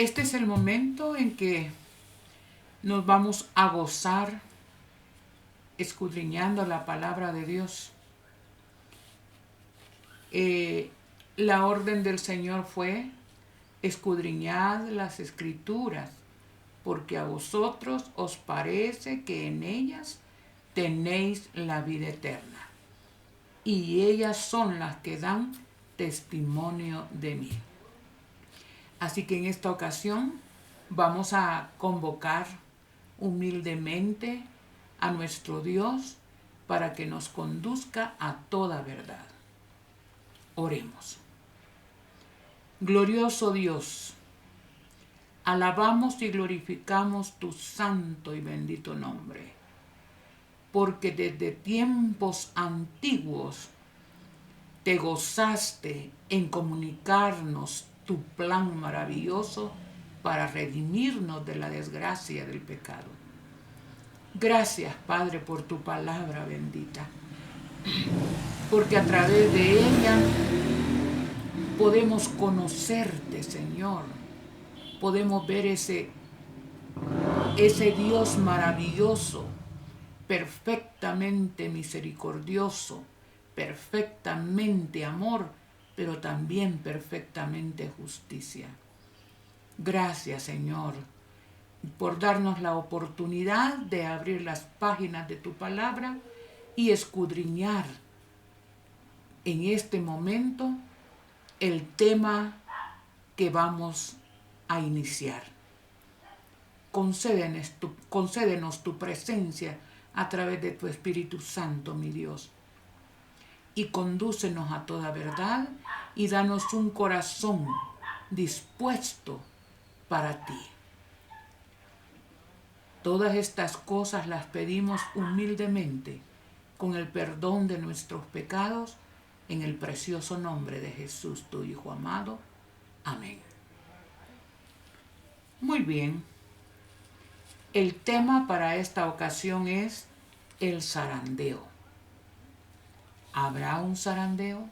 Este es el momento en que nos vamos a gozar escudriñando la palabra de Dios. La orden del Señor fue: escudriñad las escrituras, porque a vosotros os parece que en ellas tenéis la vida eterna, y ellas son las que dan testimonio de mí. Así que en esta ocasión vamos a convocar humildemente a nuestro Dios para que nos conduzca a toda verdad. Oremos. Glorioso Dios, alabamos y glorificamos tu santo y bendito nombre, porque desde tiempos antiguos te gozaste en comunicarnos tu plan maravilloso para redimirnos de la desgracia del pecado. Gracias, Padre, por tu palabra bendita, porque a través de ella podemos conocerte, Señor. Podemos ver ese Dios maravilloso, perfectamente misericordioso, perfectamente amor, pero también perfectamente justicia. Gracias, Señor, por darnos la oportunidad de abrir las páginas de tu palabra y escudriñar en este momento el tema que vamos a iniciar. Concédenos tu presencia a través de tu Espíritu Santo, mi Dios, y condúcenos a toda verdad y danos un corazón dispuesto para ti. Todas estas cosas las pedimos humildemente, con el perdón de nuestros pecados, en el precioso nombre de Jesús, tu Hijo amado. Amén. Muy bien. El tema para esta ocasión es el zarandeo. ¿Habrá un zarandeo?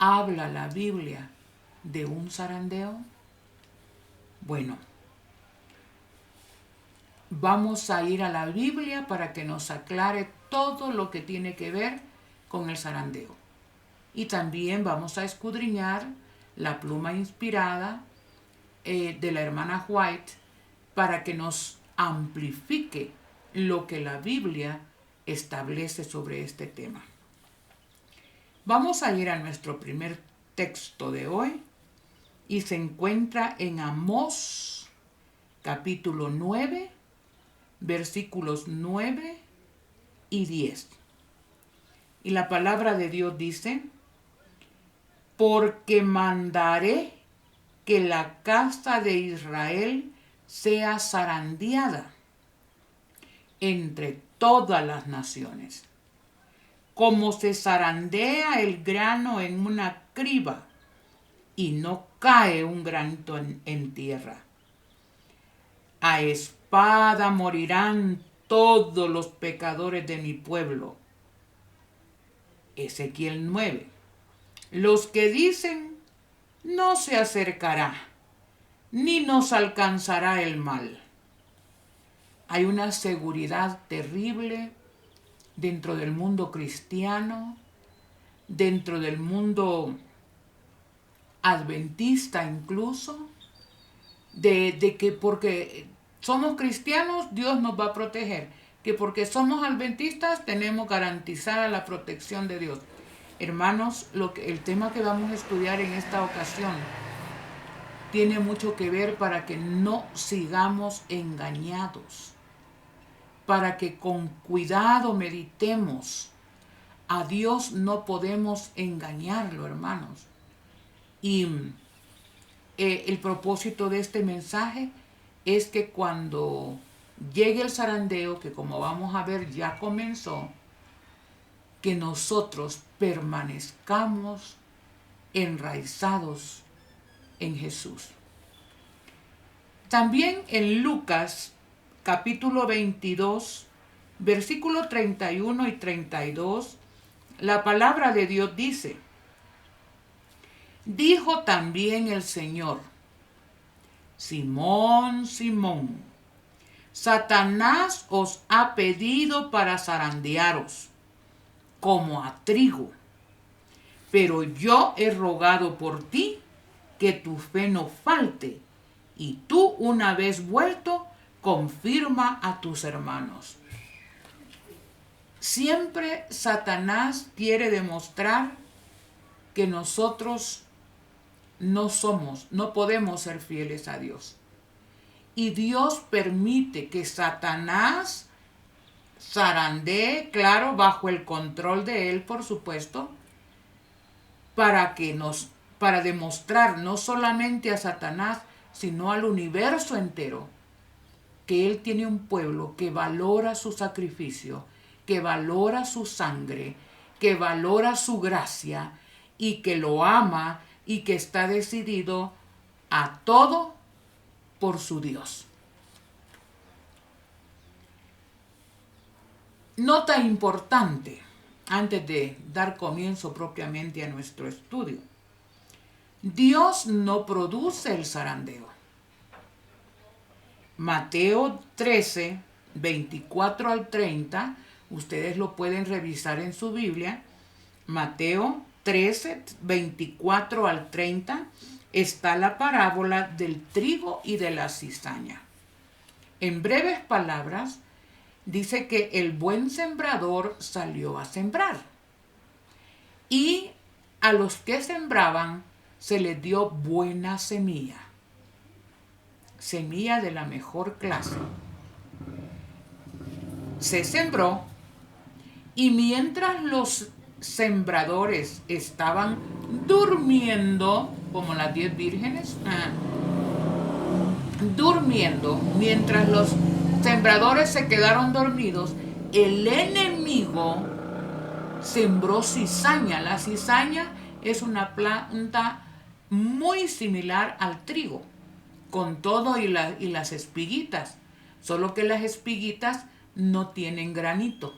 ¿Habla la Biblia de un zarandeo? Bueno, vamos a ir a la Biblia para que nos aclare todo lo que tiene que ver con el zarandeo. Y también vamos a escudriñar la pluma inspirada de la hermana White para que nos amplifique lo que la Biblia establece sobre este tema. Vamos a ir a nuestro primer texto de hoy y se encuentra en Amós, capítulo 9, versículos 9 y 10. Y la palabra de Dios dice: porque mandaré que la casa de Israel sea zarandeada entre todas las naciones, como se zarandea el grano en una criba y no cae un granito en tierra. A espada morirán todos los pecadores de mi pueblo. Ezequiel 9. Los que dicen: no se acercará, ni nos alcanzará el mal. Hay una seguridad terrible dentro del mundo cristiano, dentro del mundo adventista incluso, de que porque somos cristianos Dios nos va a proteger, que porque somos adventistas tenemos garantizada la protección de Dios. Hermanos, el tema que vamos a estudiar en esta ocasión tiene mucho que ver para que no sigamos engañados, para que con cuidado meditemos. A Dios no podemos engañarlo, hermanos. Y el propósito de este mensaje es que cuando llegue el zarandeo, que como vamos a ver ya comenzó, que nosotros permanezcamos enraizados en Jesús. También en Lucas capítulo 22, versículos 31 y 32, la palabra de Dios dice: dijo también el Señor: Simón, Simón, Satanás os ha pedido para zarandearos, como a trigo. Pero yo he rogado por ti que tu fe no falte, y tú, una vez vuelto, confirma a tus hermanos. Siempre Satanás quiere demostrar que nosotros no podemos ser fieles a Dios. Y Dios permite que Satanás zarandee, claro, bajo el control de él, por supuesto, para demostrar no solamente a Satanás, sino al universo entero, que él tiene un pueblo que valora su sacrificio, que valora su sangre, que valora su gracia y que lo ama y que está decidido a todo por su Dios. Nota importante antes de dar comienzo propiamente a nuestro estudio. Dios no produce el zarandeo. Mateo 13, 24 al 30, ustedes lo pueden revisar en su Biblia. Mateo 13, 24 al 30, está la parábola del trigo y de la cizaña. En breves palabras, dice que el buen sembrador salió a sembrar. Y a los que sembraban se les dio buena semilla. Semilla de la mejor clase. Se sembró y mientras los sembradores estaban durmiendo, como las 10 vírgenes, durmiendo, mientras los sembradores se quedaron dormidos, el enemigo sembró cizaña. La cizaña es una planta muy similar al trigo, con todo y las espiguitas, solo que las espiguitas no tienen granito.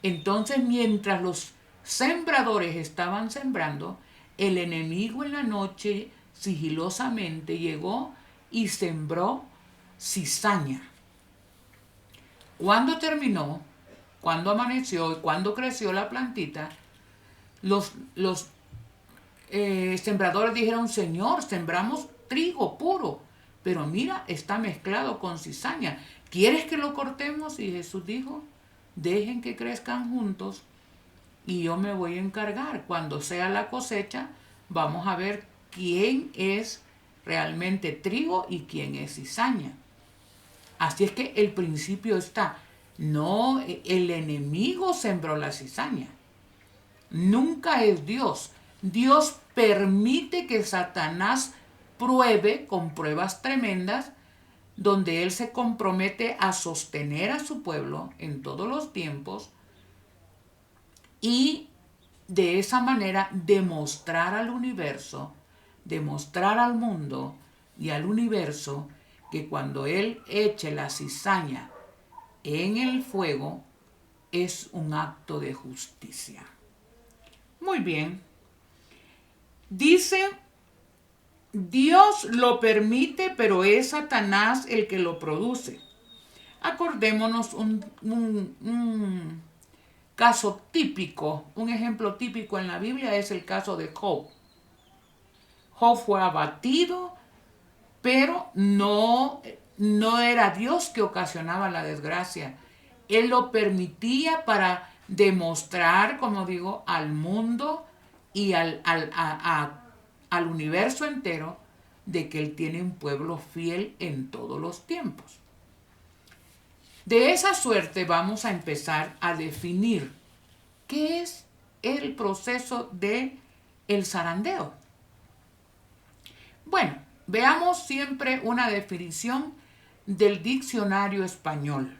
Entonces, mientras los sembradores estaban sembrando, el enemigo en la noche sigilosamente llegó y sembró cizaña. Cuando terminó, cuando amaneció y cuando creció la plantita, los sembradores dijeron: Señor, sembramos trigo puro, pero mira, está mezclado con cizaña. ¿Quieres que lo cortemos? Y Jesús dijo: dejen que crezcan juntos y yo me voy a encargar. Cuando sea la cosecha, vamos a ver quién es realmente trigo y quién es cizaña. Así es que el principio está. No, el enemigo sembró la cizaña. Nunca es Dios. Dios permite que Satanás pruebe con pruebas tremendas, donde él se compromete a sostener a su pueblo en todos los tiempos y de esa manera demostrar al universo, demostrar al mundo y al universo que cuando él eche la cizaña en el fuego es un acto de justicia. Muy bien. Dice: Dios lo permite, pero es Satanás el que lo produce. Acordémonos un caso típico, un ejemplo típico en la Biblia es el caso de Job. Job fue abatido, pero no era Dios que ocasionaba la desgracia. Él lo permitía para demostrar, como digo, al mundo y al universo entero de que él tiene un pueblo fiel en todos los tiempos. De esa suerte vamos a empezar a definir qué es el proceso de el zarandeo. Bueno, veamos siempre una definición del diccionario español.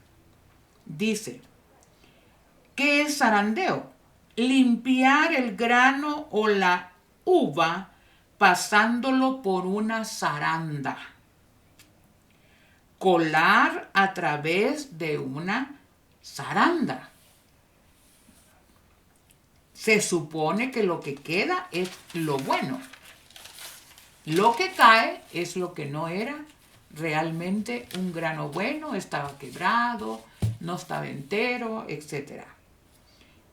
Dice: ¿qué es zarandeo? Limpiar el grano o la uva pasándolo por una zaranda. Colar a través de una zaranda. Se supone que lo que queda es lo bueno. Lo que cae es lo que no era realmente un grano bueno, estaba quebrado, no estaba entero, etc.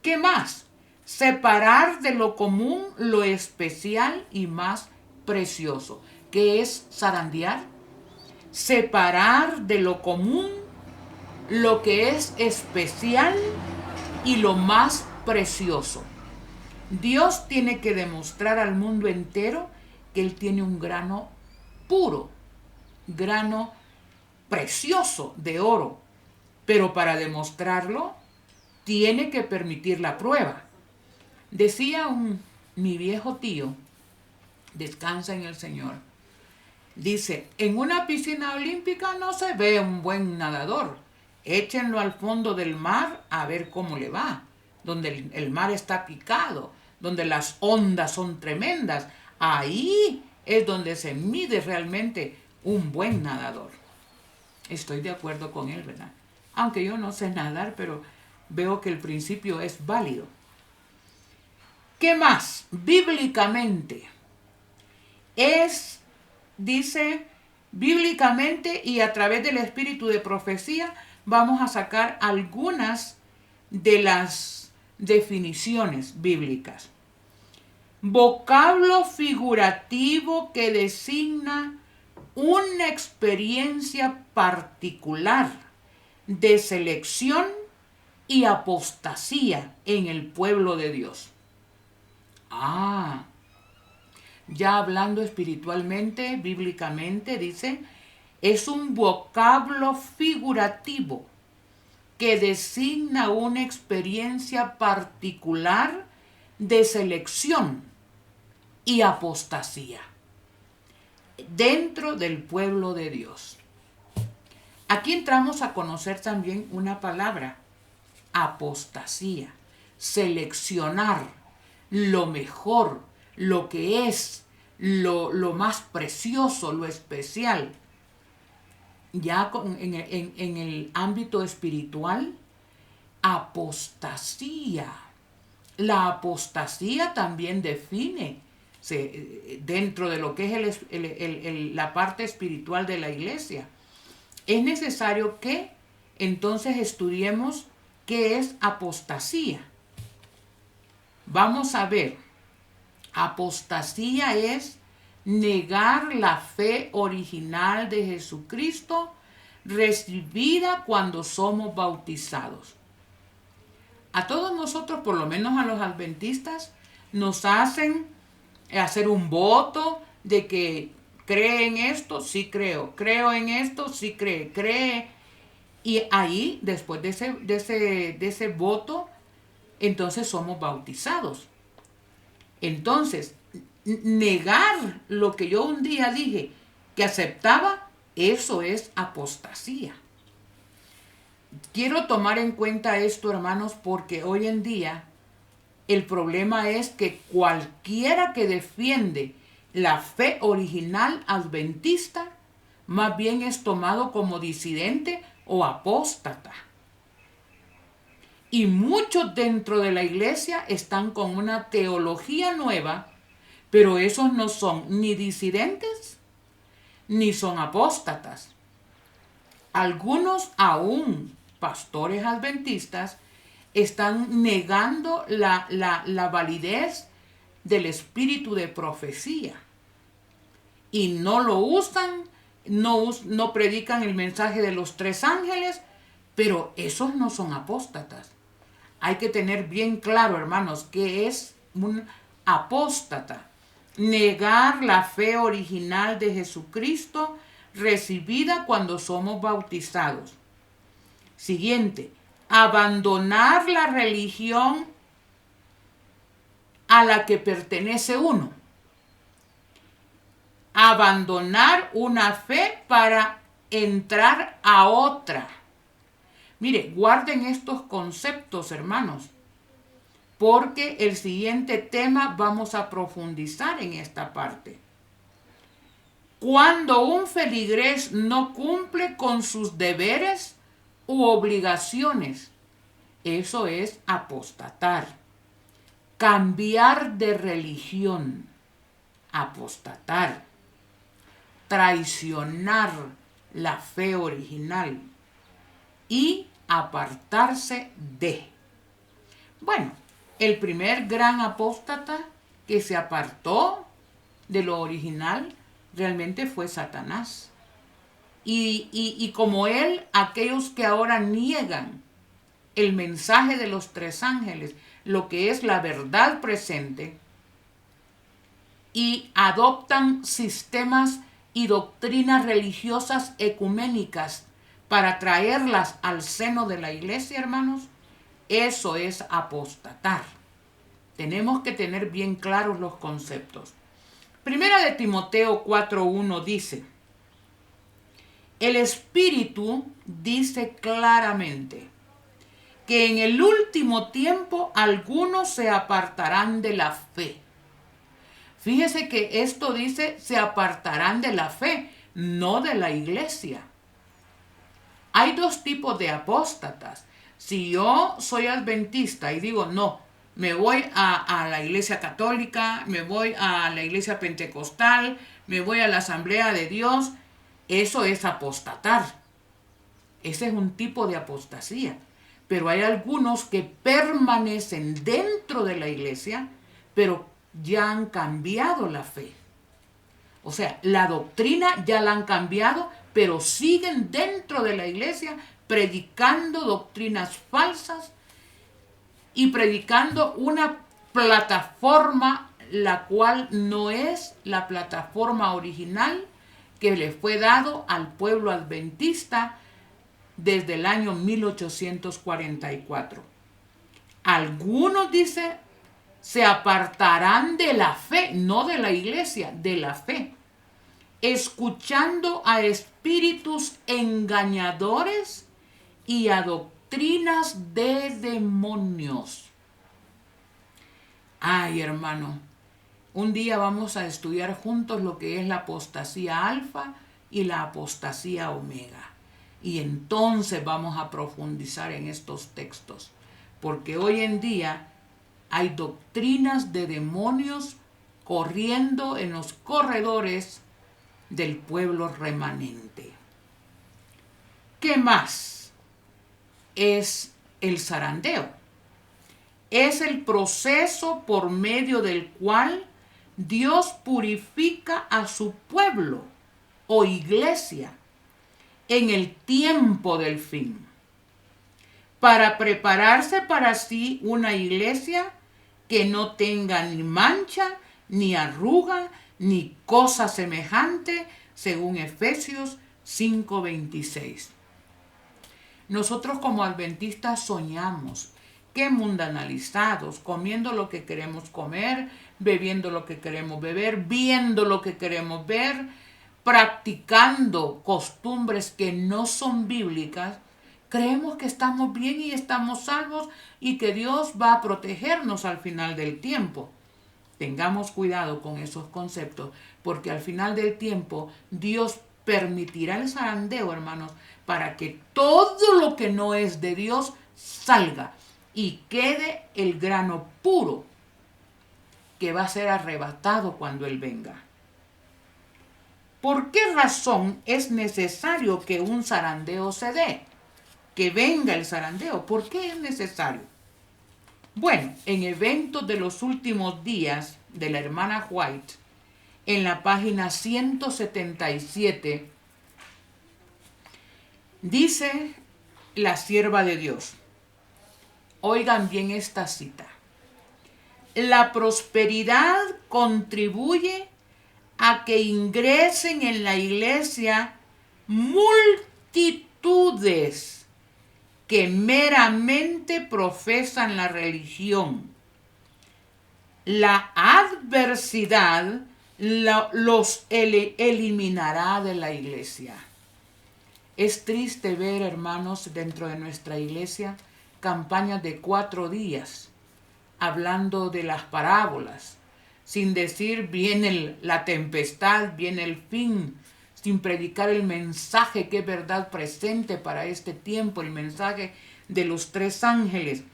¿Qué más? Separar de lo común lo especial y más precioso. ¿Qué es zarandear? Separar de lo común lo que es especial y lo más precioso. Dios tiene que demostrar al mundo entero que Él tiene un grano puro, grano precioso de oro, pero para demostrarlo tiene que permitir la prueba. Decía mi viejo tío, descansa en el Señor, dice, en una piscina olímpica no se ve un buen nadador, échenlo al fondo del mar a ver cómo le va, donde el mar está picado, donde las ondas son tremendas, ahí es donde se mide realmente un buen nadador. Estoy de acuerdo con él, ¿verdad? Aunque yo no sé nadar, pero veo que el principio es válido. ¿Qué más? Bíblicamente dice, bíblicamente y a través del espíritu de profecía, vamos a sacar algunas de las definiciones bíblicas. Vocablo figurativo que designa una experiencia particular de selección y apostasía en el pueblo de Dios. Ya hablando espiritualmente, bíblicamente, dice, es un vocablo figurativo que designa una experiencia particular de selección y apostasía dentro del pueblo de Dios. Aquí entramos a conocer también una palabra, apostasía, seleccionar lo mejor, lo que es, lo más precioso, lo especial. Ya en el ámbito espiritual, apostasía. La apostasía también define dentro de lo que es la parte espiritual de la iglesia. Es necesario que entonces estudiemos qué es apostasía. Vamos a ver, apostasía es negar la fe original de Jesucristo recibida cuando somos bautizados. A todos nosotros, por lo menos a los adventistas, nos hacen hacer un voto de que cree en esto, sí creo, creo en esto, sí cree. Y ahí, después de ese voto, entonces somos bautizados. Entonces, negar lo que yo un día dije que aceptaba, eso es apostasía. Quiero tomar en cuenta esto, hermanos, porque hoy en día el problema es que cualquiera que defiende la fe original adventista, más bien es tomado como disidente o apóstata. Y muchos dentro de la iglesia están con una teología nueva, pero esos no son ni disidentes ni son apóstatas. Algunos aún pastores adventistas están negando la validez del espíritu de profecía y no lo usan, no predican el mensaje de los 3 ángeles, pero esos no son apóstatas. Hay que tener bien claro, hermanos, que es un apóstata. Negar la fe original de Jesucristo recibida cuando somos bautizados. Siguiente, abandonar la religión a la que pertenece uno. Abandonar una fe para entrar a otra. Mire, guarden estos conceptos, hermanos, porque el siguiente tema vamos a profundizar en esta parte. Cuando un feligrés no cumple con sus deberes u obligaciones, eso es apostatar. Cambiar de religión, apostatar. traicionar la fe original y apartarse de. Bueno, el primer gran apóstata que se apartó de lo original realmente fue Satanás. Y como él, aquellos que ahora niegan el mensaje de los tres ángeles, lo que es la verdad presente, y adoptan sistemas y doctrinas religiosas ecuménicas para traerlas al seno de la iglesia, hermanos, eso es apostatar. Tenemos que tener bien claros los conceptos. Primera de Timoteo 4:1 dice: el Espíritu dice claramente que en el último tiempo algunos se apartarán de la fe. Fíjese que esto dice se apartarán de la fe, no de la iglesia. Hay dos tipos de apóstatas. Si yo soy adventista y digo, no, me voy a la iglesia católica, me voy a la iglesia pentecostal, me voy a la asamblea de Dios, eso es apostatar. Ese es un tipo de apostasía. Pero hay algunos que permanecen dentro de la iglesia, pero ya han cambiado la fe. O sea, la doctrina ya la han cambiado, pero siguen dentro de la iglesia predicando doctrinas falsas y predicando una plataforma la cual no es la plataforma original que le fue dado al pueblo adventista desde el año 1844. Algunos, dice, se apartarán de la fe, no de la iglesia, de la fe, escuchando a espíritus engañadores y a doctrinas de demonios. Ay, hermano, un día vamos a estudiar juntos lo que es la apostasía alfa y la apostasía omega. Y entonces vamos a profundizar en estos textos, porque hoy en día hay doctrinas de demonios corriendo en los corredores del pueblo remanente. ¿Qué más es el zarandeo? Es el proceso por medio del cual Dios purifica a su pueblo o iglesia en el tiempo del fin, para prepararse para sí una iglesia que no tenga ni mancha, ni arruga, ni cosa semejante, según Efesios 5:26. Nosotros como adventistas soñamos que mundanalizados, comiendo lo que queremos comer, bebiendo lo que queremos beber, viendo lo que queremos ver, practicando costumbres que no son bíblicas, creemos que estamos bien y estamos salvos y que Dios va a protegernos al final del tiempo. Tengamos cuidado con esos conceptos, porque al final del tiempo Dios permitirá el zarandeo, hermanos, para que todo lo que no es de Dios salga y quede el grano puro que va a ser arrebatado cuando Él venga. ¿Por qué razón es necesario que un zarandeo se dé? Que venga el zarandeo. ¿Por qué es necesario? Bueno, en Eventos de los Últimos Días de la hermana White, en la página 177, dice la sierva de Dios, oigan bien esta cita: la prosperidad contribuye a que ingresen en la iglesia multitudes que meramente profesan la religión. La adversidad los eliminará de la iglesia. Es triste ver, hermanos, dentro de nuestra iglesia, campañas de 4 días, hablando de las parábolas, sin decir viene la tempestad, viene el fin, sin predicar el mensaje que es verdad presente para este tiempo, el mensaje de los 3 ángeles.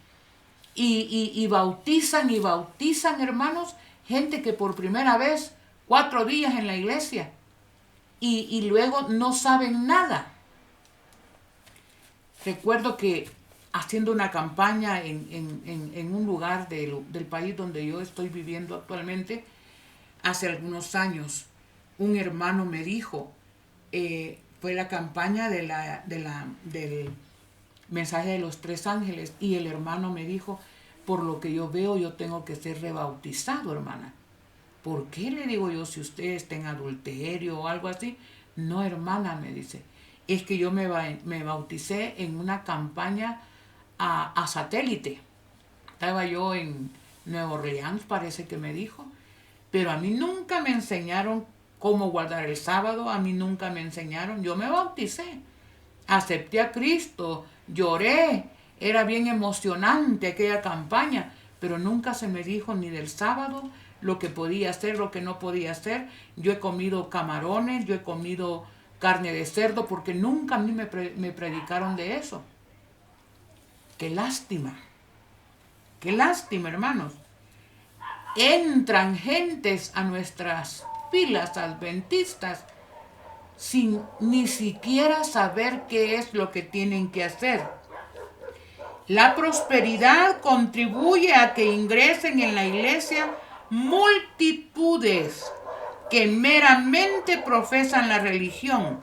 Y bautizan, hermanos, gente que por primera vez 4 días en la iglesia. y luego no saben nada. Recuerdo que haciendo una campaña en un lugar del país donde yo estoy viviendo actualmente, hace algunos años, un hermano me dijo, fue la campaña del mensaje de los 3 ángeles, y el hermano me dijo, por lo que yo veo, yo tengo que ser rebautizado, hermana. ¿Por qué? Le digo yo, si usted está en adulterio o algo así. No, hermana, me dice, es que yo me bauticé en una campaña a satélite. Estaba yo en Nueva Orleans, parece que me dijo, pero a mí nunca me enseñaron cómo guardar el sábado, a mí nunca me enseñaron, yo me bauticé, acepté a Cristo, lloré, era bien emocionante aquella campaña, pero nunca se me dijo ni del sábado, lo que podía hacer, lo que no podía hacer. Yo he comido camarones, yo he comido carne de cerdo, porque nunca a mí me predicaron de eso. Qué lástima, hermanos. Entran gentes a nuestras filas adventistas sin ni siquiera saber qué es lo que tienen que hacer. La prosperidad contribuye a que ingresen en la iglesia multitudes que meramente profesan la religión,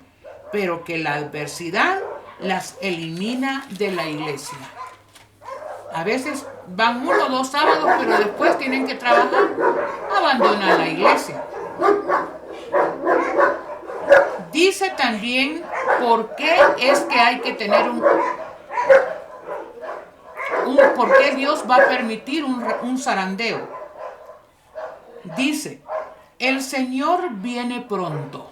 pero que la adversidad las elimina de la iglesia. A veces van 1 o 2 sábados, pero después tienen que trabajar, abandonan la iglesia. Dice también por qué es que hay que tener por qué Dios va a permitir un zarandeo. Dice, el Señor viene pronto.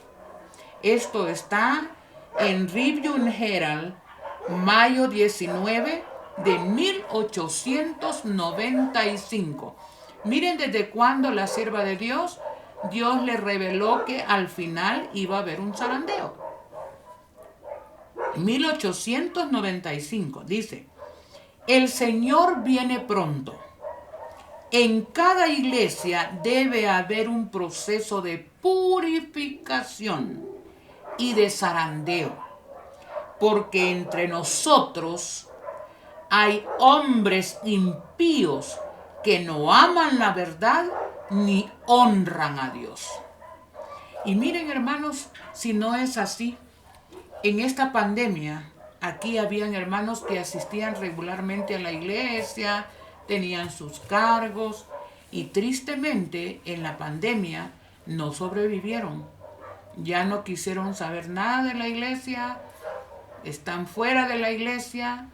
Esto está en Review Herald, mayo 19 de 1895. Miren desde cuándo la sierva de Dios le reveló que al final iba a haber un zarandeo. 1895 dice, el Señor viene pronto. En cada iglesia debe haber un proceso de purificación y de zarandeo, porque entre nosotros hay hombres impíos que no aman la verdad ni honran a Dios. Y miren, hermanos, si no es así, en esta pandemia, aquí habían hermanos que asistían regularmente a la iglesia, tenían sus cargos, y tristemente en la pandemia no sobrevivieron. Ya no quisieron saber nada de la iglesia, están fuera de la iglesia.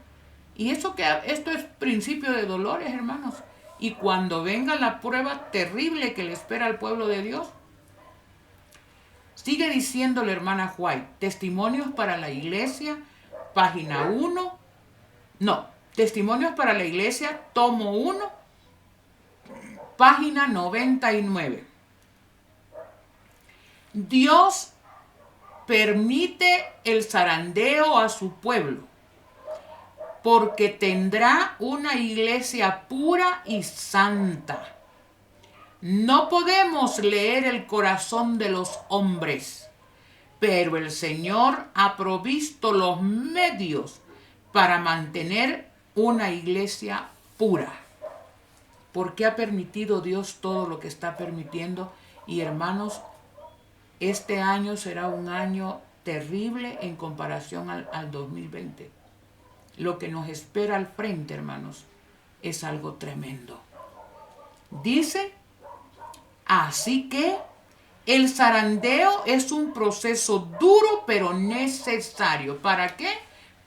Y esto es principio de dolores, hermanos. Y cuando venga la prueba terrible que le espera al pueblo de Dios, sigue diciendo la hermana White, Testimonios para la Iglesia, página 1, Testimonios para la Iglesia, tomo 1, página 99. Dios permite el zarandeo a su pueblo, porque tendrá una iglesia pura y santa. No podemos leer el corazón de los hombres, pero el Señor ha provisto los medios para mantener una iglesia pura. ¿Por qué ha permitido Dios todo lo que está permitiendo? Y hermanos, este año será un año terrible en comparación al 2020. Lo que nos espera al frente, hermanos, es algo tremendo. Dice, así que el zarandeo es un proceso duro pero necesario. ¿Para qué?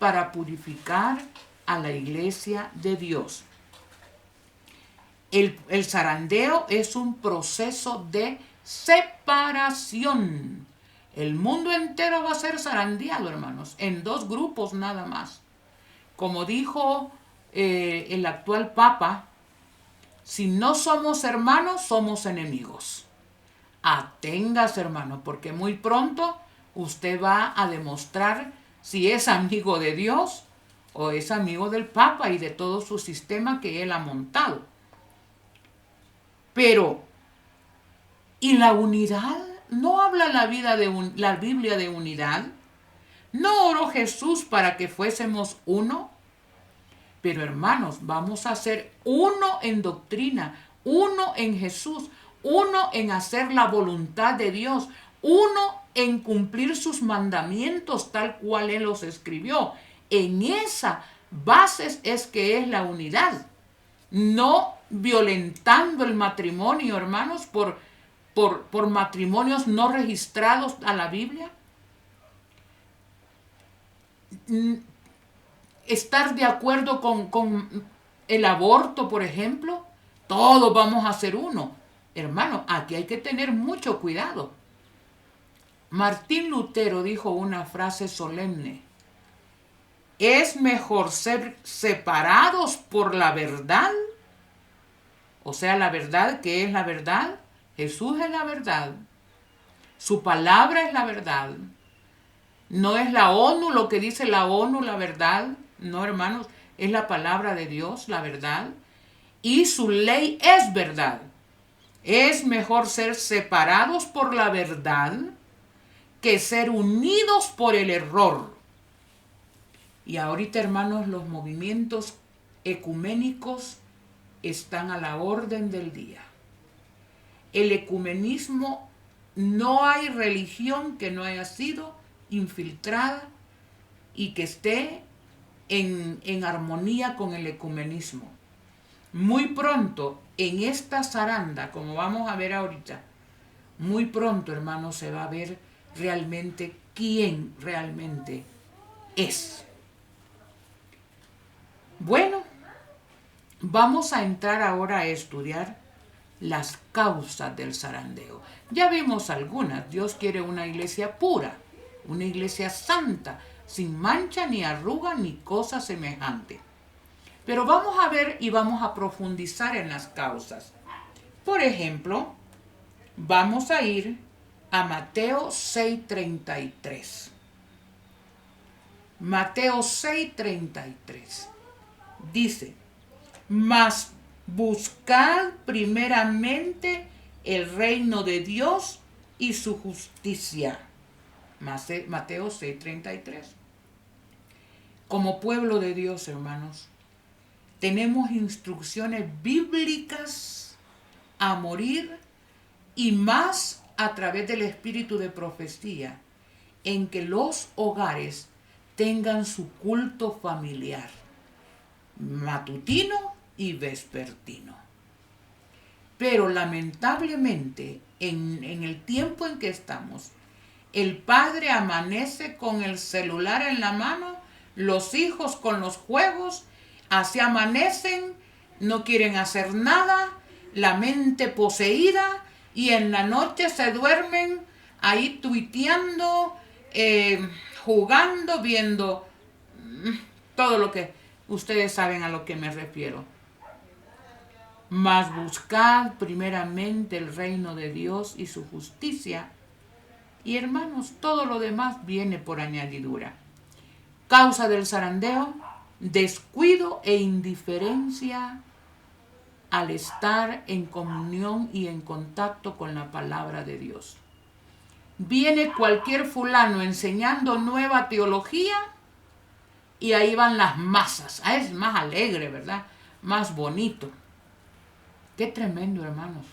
Para purificar a la iglesia de Dios. El zarandeo es un proceso de separación. El mundo entero va a ser zarandeado, hermanos, en 2 grupos nada más. Como dijo el actual Papa, si no somos hermanos, somos enemigos. Aténgase, hermano, porque muy pronto usted va a demostrar si es amigo de Dios o es amigo del Papa y de todo su sistema que él ha montado. Pero, ¿y la unidad no habla la Biblia de unidad. ¿No oró Jesús para que fuésemos uno? Pero hermanos, vamos a ser uno en doctrina, uno en Jesús, uno en hacer la voluntad de Dios, uno en cumplir sus mandamientos tal cual Él los escribió. En esa base es que es la unidad. No violentando el matrimonio, hermanos, por matrimonios no registrados a la Biblia. Estar de acuerdo con el aborto, por ejemplo. Todos vamos a ser uno. Hermano, aquí hay que tener mucho cuidado. Martín Lutero dijo una frase solemne: es mejor ser separados por la verdad, o sea, la verdad, que es la verdad. Jesús es la verdad, su palabra es la verdad. No es la ONU, lo que dice la ONU, la verdad. No, hermanos, es la palabra de Dios, la verdad. Y su ley es verdad. Es mejor ser separados por la verdad que ser unidos por el error. Y ahorita, hermanos, los movimientos ecuménicos están a la orden del día. El ecumenismo, no hay religión que no haya sido infiltrada y que esté en armonía con el ecumenismo. Muy pronto, en esta zaranda, como vamos a ver ahorita, muy pronto, hermanos, se va a ver realmente quién realmente es. Bueno, vamos a entrar ahora a estudiar las causas del zarandeo. Ya vimos algunas. Dios quiere una iglesia pura, una iglesia santa, sin mancha ni arruga ni cosa semejante. Pero vamos a ver y vamos a profundizar en las causas. Por ejemplo, vamos a ir a Mateo 6:33. Mateo 6:33 dice: mas buscad primeramente el reino de Dios y su justicia. Mateo 6:33. Como pueblo de Dios, hermanos, tenemos instrucciones bíblicas a morir, y más a través del espíritu de profecía, en que los hogares tengan su culto familiar, matutino y vespertino. Pero lamentablemente, en el tiempo en que estamos, el padre amanece con el celular en la mano, los hijos con los juegos, así amanecen, no quieren hacer nada, la mente poseída, y en la noche se duermen ahí tuiteando, jugando, viendo todo lo que ustedes saben a lo que me refiero. Mas buscad primeramente el reino de Dios y su justicia, y hermanos, todo lo demás viene por añadidura. Causa del zarandeo: descuido e indiferencia al estar en comunión y en contacto con la palabra de Dios. Viene cualquier fulano enseñando nueva teología y ahí van las masas. Es más alegre, ¿verdad? Más bonito. Qué tremendo, hermanos.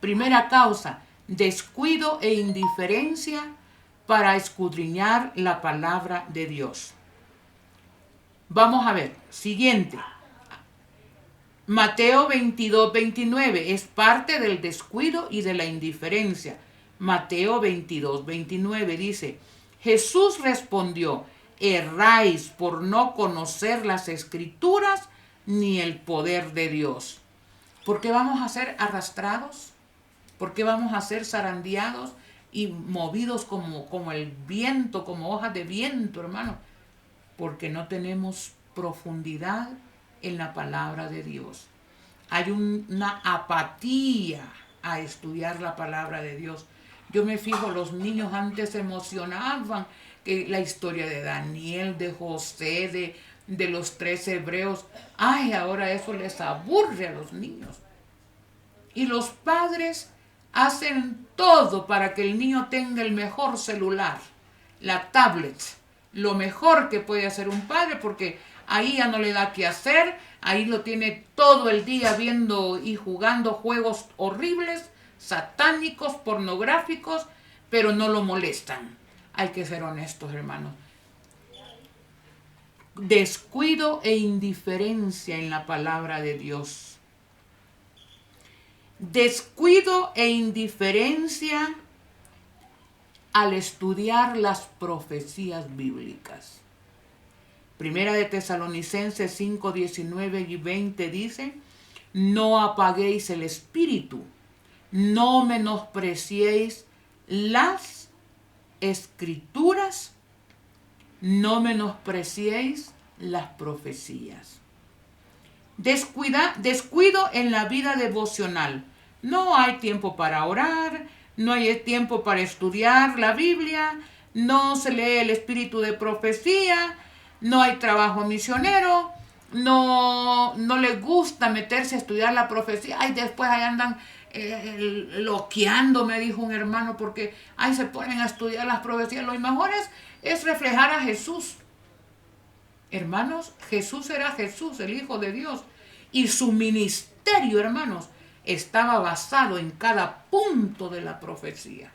Primera causa: descuido e indiferencia para escudriñar la palabra de Dios. Vamos a ver, siguiente. Mateo 22:29 es parte del descuido y de la indiferencia. Mateo 22:29 dice: Jesús respondió: erráis por no conocer las Escrituras ni el poder de Dios. ¿Por qué vamos a ser arrastrados? ¿Por qué vamos a ser zarandeados y movidos como el viento, como hojas de viento, hermano? Porque no tenemos profundidad en la palabra de Dios. Hay una apatía a estudiar la palabra de Dios. Yo me fijo, los niños antes se emocionaban que la historia de Daniel, de José, de los 3 hebreos. Ay, ahora eso les aburre a los niños. Y los padres hacen todo para que el niño tenga el mejor celular, la tablet, lo mejor que puede hacer un padre, porque ahí ya no le da qué hacer, ahí lo tiene todo el día viendo y jugando juegos horribles, satánicos, pornográficos, pero no lo molestan. Hay que ser honestos, hermanos. Descuido e indiferencia en la palabra de Dios. Descuido e indiferencia al estudiar las profecías bíblicas. Primera de Tesalonicenses 5, 19 y 20 dice: no apaguéis el espíritu, no menospreciéis las escrituras, no menospreciéis las profecías. Descuido en la vida devocional. No hay tiempo para orar, no hay tiempo para estudiar la Biblia, no se lee el espíritu de profecía, no hay trabajo misionero, no les gusta meterse a estudiar la profecía. Ay, después ahí andan loqueando, me dijo un hermano, porque ahí se ponen a estudiar las profecías. Lo mejor es reflejar a Jesús. Hermanos, Jesús era Jesús, el Hijo de Dios. Y su ministerio, hermanos, estaba basado en cada punto de la profecía.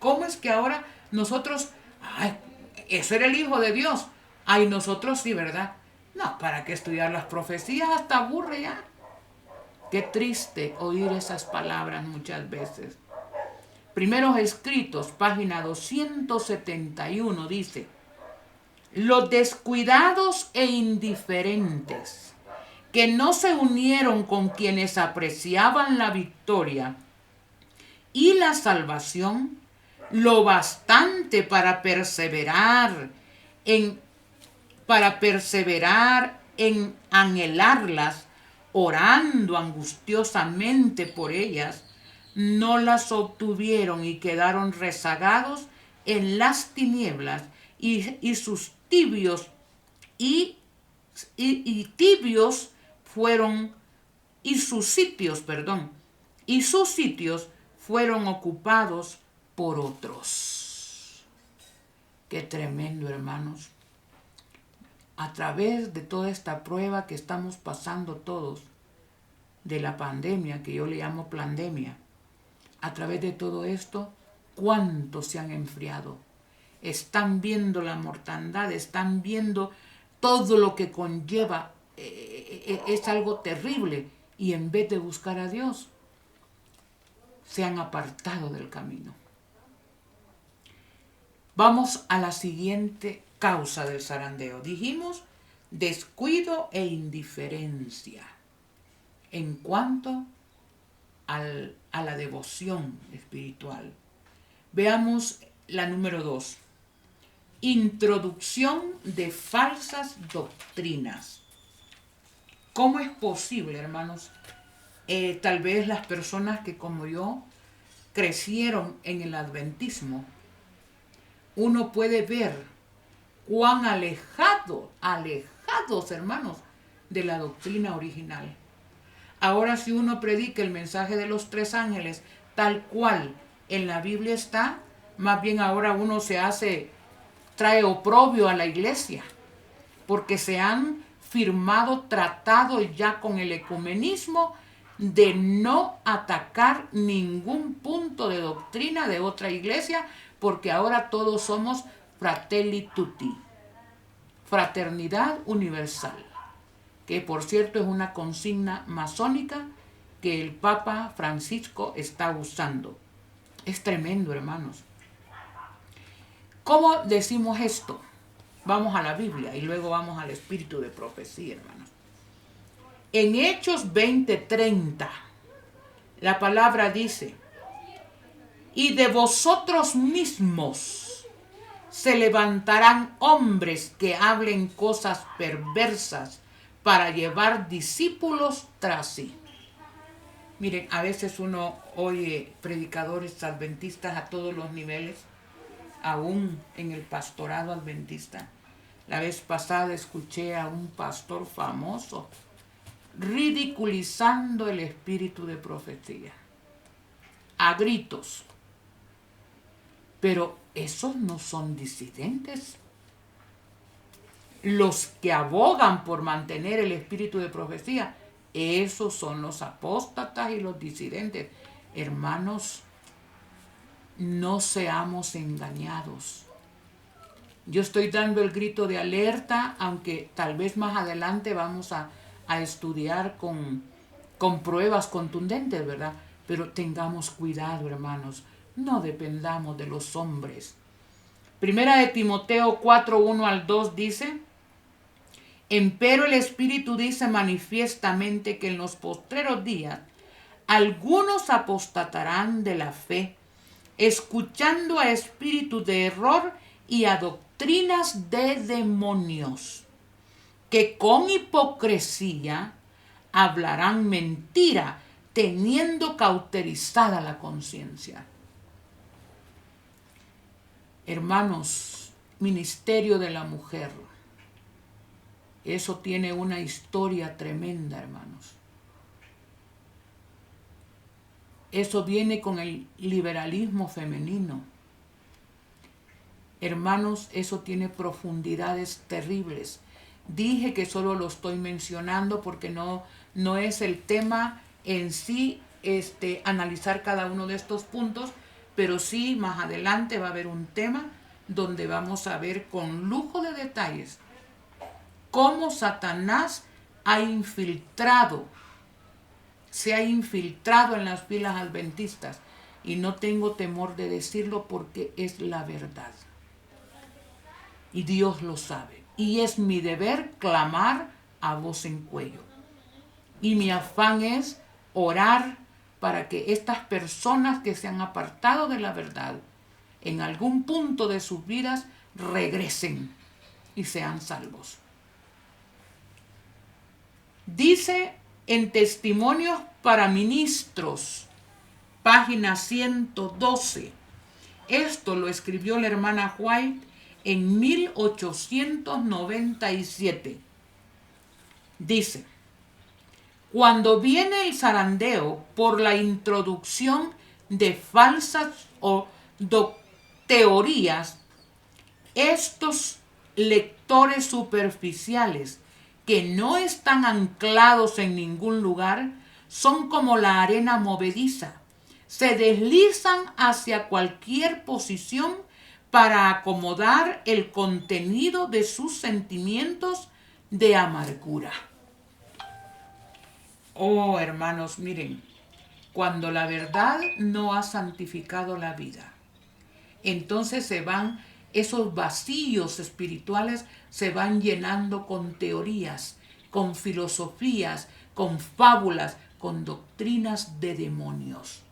¿Cómo es que ahora nosotros, ay, eso era el Hijo de Dios? Ay, nosotros sí, ¿verdad? No, ¿para qué estudiar las profecías? Hasta aburre ya. Qué triste oír esas palabras muchas veces. Primeros Escritos, página 271, dice: los descuidados e indiferentes que no se unieron con quienes apreciaban la victoria y la salvación lo bastante para perseverar en anhelarlas, orando angustiosamente por ellas, no las obtuvieron y quedaron rezagados en las tinieblas, y sus tibios tibios fueron, y sus sitios fueron ocupados por otros. Qué tremendo, hermanos. A través de toda esta prueba que estamos pasando todos, de la pandemia, que yo le llamo pandemia, a través de todo esto, ¿cuántos se han enfriado? Están viendo la mortandad, están viendo todo lo que conlleva, es algo terrible, y en vez de buscar a Dios, se han apartado del camino. Vamos a la siguiente causa del zarandeo. Dijimos descuido e indiferencia en cuanto a la devoción espiritual. Veamos la número 2. Introducción de falsas doctrinas. ¿Cómo es posible, hermanos? Tal vez las personas que como yo crecieron en el adventismo, uno puede ver cuán alejados, hermanos, de la doctrina original. Ahora, si uno predica el mensaje de los 3 ángeles tal cual en la Biblia está, más bien ahora uno trae oprobio a la iglesia, porque se han firmado tratados ya con el ecumenismo de no atacar ningún punto de doctrina de otra iglesia, porque ahora todos somos fratelli tutti, fraternidad universal, que por cierto es una consigna masónica que el Papa Francisco está usando. Es tremendo, hermanos. ¿Cómo decimos esto? Vamos a la Biblia y luego vamos al espíritu de profecía, hermanos. En Hechos 20:30, la palabra dice: y de vosotros mismos se levantarán hombres que hablen cosas perversas para llevar discípulos tras sí. Miren, a veces uno oye predicadores adventistas a todos los niveles, aún en el pastorado adventista. La vez pasada escuché a un pastor famoso ridiculizando el espíritu de profecía. a gritos. Pero esos no son disidentes. Los que abogan por mantener el espíritu de profecía, esos son los apóstatas y los disidentes. Hermanos, no seamos engañados. Yo estoy dando el grito de alerta, aunque tal vez más adelante vamos a estudiar con pruebas contundentes, ¿verdad? Pero tengamos cuidado, hermanos. No dependamos de los hombres. Primera de Timoteo 4, 1 al 2 dice: empero el Espíritu dice manifiestamente que en los postreros días algunos apostatarán de la fe, escuchando a espíritus de error y a doctrinas de demonios, que con hipocresía hablarán mentira, teniendo cauterizada la conciencia. Hermanos, ministerio de la mujer, eso tiene una historia tremenda, hermanos. Eso viene con el liberalismo femenino. Hermanos, eso tiene profundidades terribles. Dije que solo lo estoy mencionando porque no es el tema en sí analizar cada uno de estos puntos, pero sí más adelante va a haber un tema donde vamos a ver con lujo de detalles cómo Satanás se ha infiltrado en las filas adventistas, y no tengo temor de decirlo porque es la verdad. Y Dios lo sabe. Y es mi deber clamar a voz en cuello. Y mi afán es orar para que estas personas que se han apartado de la verdad, en algún punto de sus vidas, regresen y sean salvos. Dice en Testimonios para Ministros, página 112. Esto lo escribió la hermana White en 1897. Dice: cuando viene el zarandeo por la introducción de falsas teorías, estos lectores superficiales que no están anclados en ningún lugar son como la arena movediza. Se deslizan hacia cualquier posición para acomodar el contenido de sus sentimientos de amargura. Oh, hermanos, miren, cuando la verdad no ha santificado la vida, entonces esos vacíos espirituales se van llenando con teorías, con filosofías, con fábulas, con doctrinas de demonios.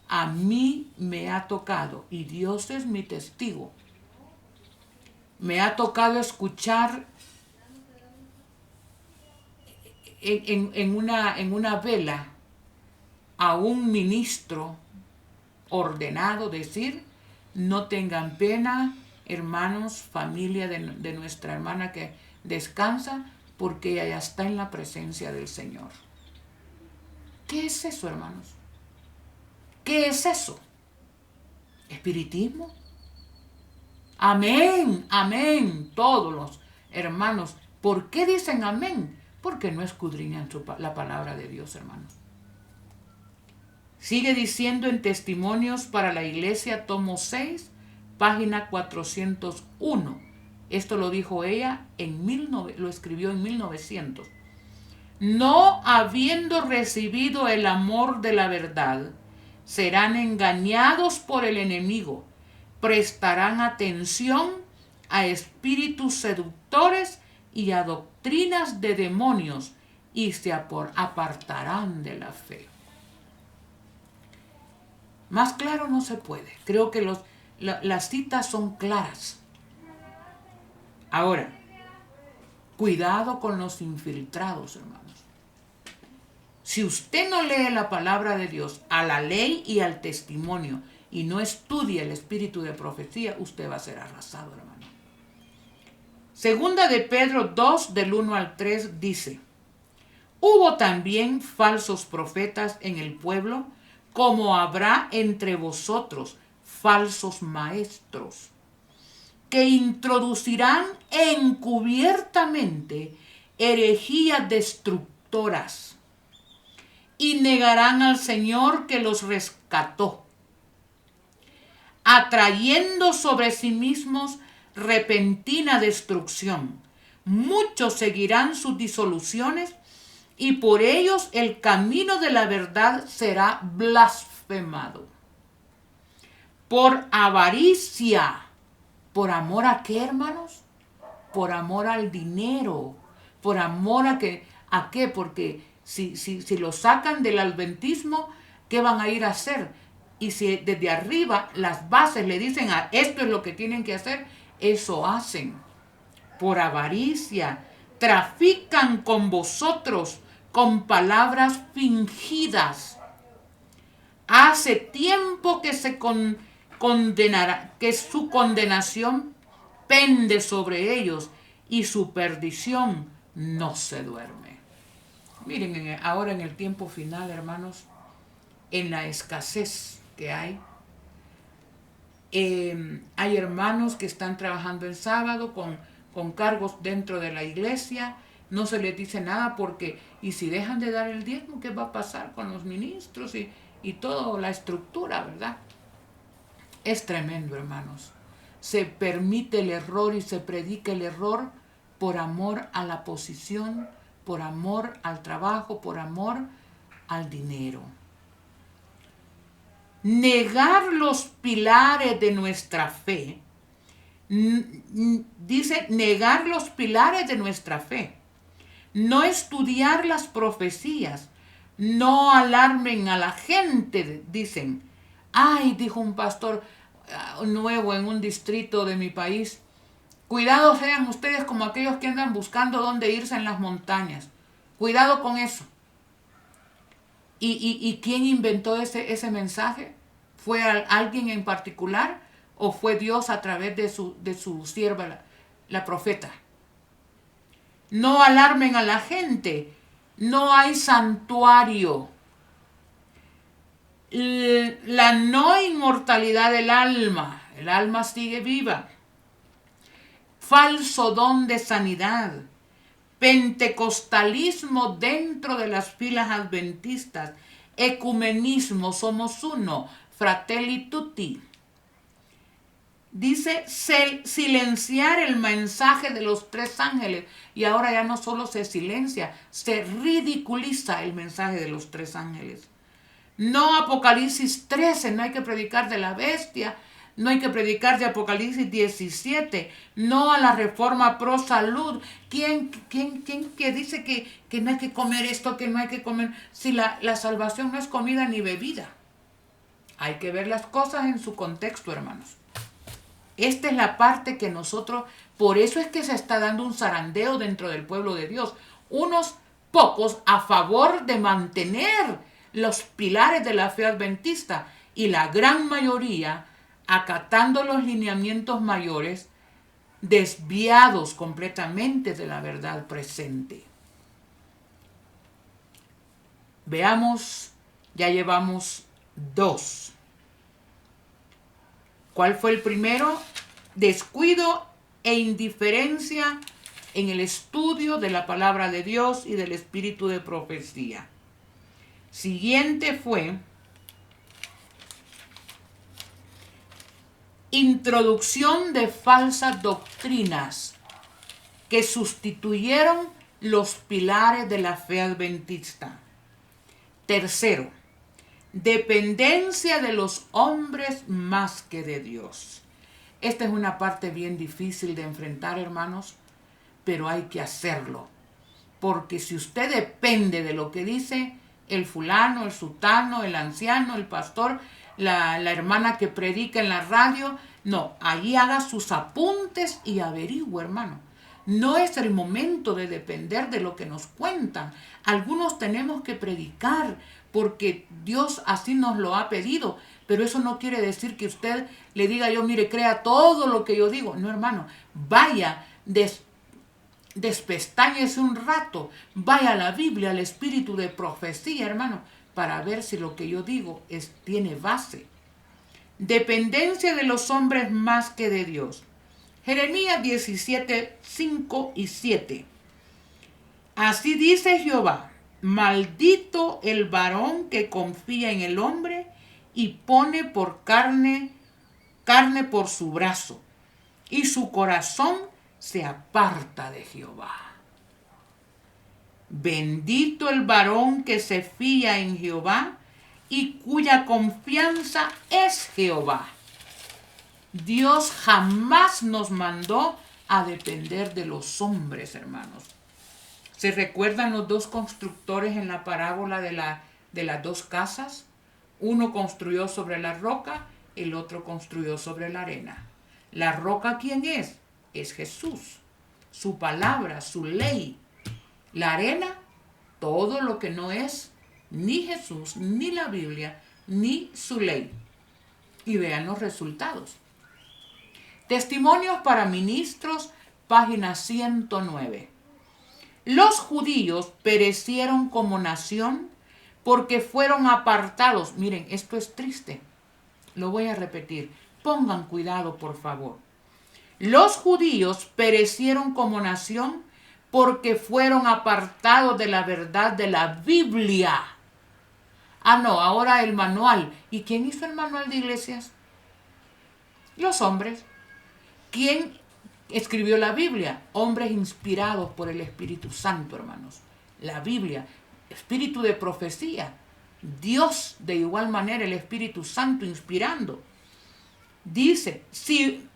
A mí me ha tocado, y Dios es mi testigo, me ha tocado escuchar en una vela a un ministro ordenado decir: no tengan pena, hermanos, familia de nuestra hermana que descansa, porque ella ya está en la presencia del Señor. ¿Qué es eso, hermanos? ¿Qué es eso? ¿Espiritismo? Amén, amén, todos los hermanos. ¿Por qué dicen amén? Porque no escudriñan la palabra de Dios, hermanos. Sigue diciendo en Testimonios para la Iglesia, tomo 6, página 401. Esto lo dijo ella lo escribió en 1900. No habiendo recibido el amor de la verdad, serán engañados por el enemigo, prestarán atención a espíritus seductores y a doctrinas de demonios, y se apartarán de la fe. Más claro no se puede. Creo que las citas son claras. Ahora, cuidado con los infiltrados, hermanos. Si usted no lee la palabra de Dios a la ley y al testimonio y no estudia el espíritu de profecía, usted va a ser arrasado, hermano. Segunda de Pedro 2, del 1 al 3 dice: hubo también falsos profetas en el pueblo, como habrá entre vosotros falsos maestros, que introducirán encubiertamente herejías destructoras y negarán al Señor que los rescató, atrayendo sobre sí mismos repentina destrucción. Muchos seguirán sus disoluciones y por ellos el camino de la verdad será blasfemado. Por avaricia. ¿Por amor a qué, hermanos? Por amor al dinero. Por amor a qué. ¿A qué? Porque si lo sacan del adventismo, ¿qué van a ir a hacer? Y si desde arriba las bases le dicen esto es lo que tienen que hacer, eso hacen. Por avaricia. Trafican con vosotros con palabras fingidas. Hace tiempo que se condenará, que su condenación pende sobre ellos y su perdición no se duerme. Miren, ahora en el tiempo final, hermanos, en la escasez que hay hermanos que están trabajando el sábado con cargos dentro de la iglesia, no se les dice nada porque, y si dejan de dar el diezmo, ¿qué va a pasar con los ministros y toda la estructura, verdad? Es tremendo, hermanos. Se permite el error y se predica el error por amor a la posición, por amor al trabajo, por amor al dinero. Negar los pilares de nuestra fe. Dice, negar los pilares de nuestra fe. No estudiar las profecías. No alarmen a la gente, dicen. Ay, dijo un pastor nuevo en un distrito de mi país. Cuidado sean ustedes como aquellos que andan buscando dónde irse en las montañas. Cuidado con eso. ¿Y quién inventó ese mensaje? ¿Fue alguien en particular o fue Dios a través de su sierva, la profeta? No alarmen a la gente. No hay santuario. La no inmortalidad del alma. El alma sigue viva. Falso don de sanidad. Pentecostalismo dentro de las filas adventistas. Ecumenismo, somos uno. Fratelli tutti. Dice silenciar el mensaje de los tres ángeles. Y ahora ya no solo se silencia, se ridiculiza el mensaje de los tres ángeles. No Apocalipsis 13, no hay que predicar de la bestia. No hay que predicar de Apocalipsis 17. No a la reforma pro salud. ¿Quién que dice que no hay que comer esto, que no hay que comer? Si la salvación no es comida ni bebida. Hay que ver las cosas en su contexto, hermanos. Esta es la parte que nosotros, por eso es que se está dando un zarandeo dentro del pueblo de Dios. Unos pocos a favor de mantener los pilares de la fe adventista y la gran mayoría acatando los lineamientos mayores, desviados completamente de la verdad presente. Veamos, ya llevamos 2. ¿Cuál fue el primero? Descuido e indiferencia en el estudio de la palabra de Dios y del espíritu de profecía. Siguiente fue introducción de falsas doctrinas que sustituyeron los pilares de la fe adventista. Tercero, dependencia de los hombres más que de Dios. Esta es una parte bien difícil de enfrentar, hermanos, pero hay que hacerlo. Porque si usted depende de lo que dice el fulano, el sutano, el anciano, el pastor, la hermana que predica en la radio, no, allí haga sus apuntes y averigüe, hermano. No es el momento de depender de lo que nos cuentan. Algunos tenemos que predicar porque Dios así nos lo ha pedido, pero eso no quiere decir que usted le diga yo, mire, crea todo lo que yo digo. No, hermano, vaya, despestáñese un rato, vaya a la Biblia, al espíritu de profecía, hermano, para ver si lo que yo digo tiene base. Dependencia de los hombres más que de Dios. Jeremías 17, 5 y 7. Así dice Jehová: maldito el varón que confía en el hombre y pone por carne por su brazo, y su corazón se aparta de Jehová. Bendito el varón que se fía en Jehová y cuya confianza es Jehová. Dios jamás nos mandó a depender de los hombres, hermanos. ¿Se recuerdan los dos constructores en la parábola de las dos casas? Uno construyó sobre la roca, el otro construyó sobre la arena. ¿La roca quién es? Es Jesús, su palabra, su ley. La arena, todo lo que no es ni Jesús, ni la Biblia, ni su ley. Y vean los resultados. Testimonios para ministros, página 109. Los judíos perecieron como nación porque fueron apartados. Miren, esto es triste. Lo voy a repetir. Pongan cuidado, por favor. Los judíos perecieron como nación porque fueron apartados de la verdad de la Biblia. No, ahora el manual. ¿Y quién hizo el manual de iglesias? Los hombres. ¿Quién escribió la Biblia? Hombres inspirados por el Espíritu Santo, hermanos. La Biblia, espíritu de profecía. Dios, de igual manera, el Espíritu Santo inspirando. Dice, si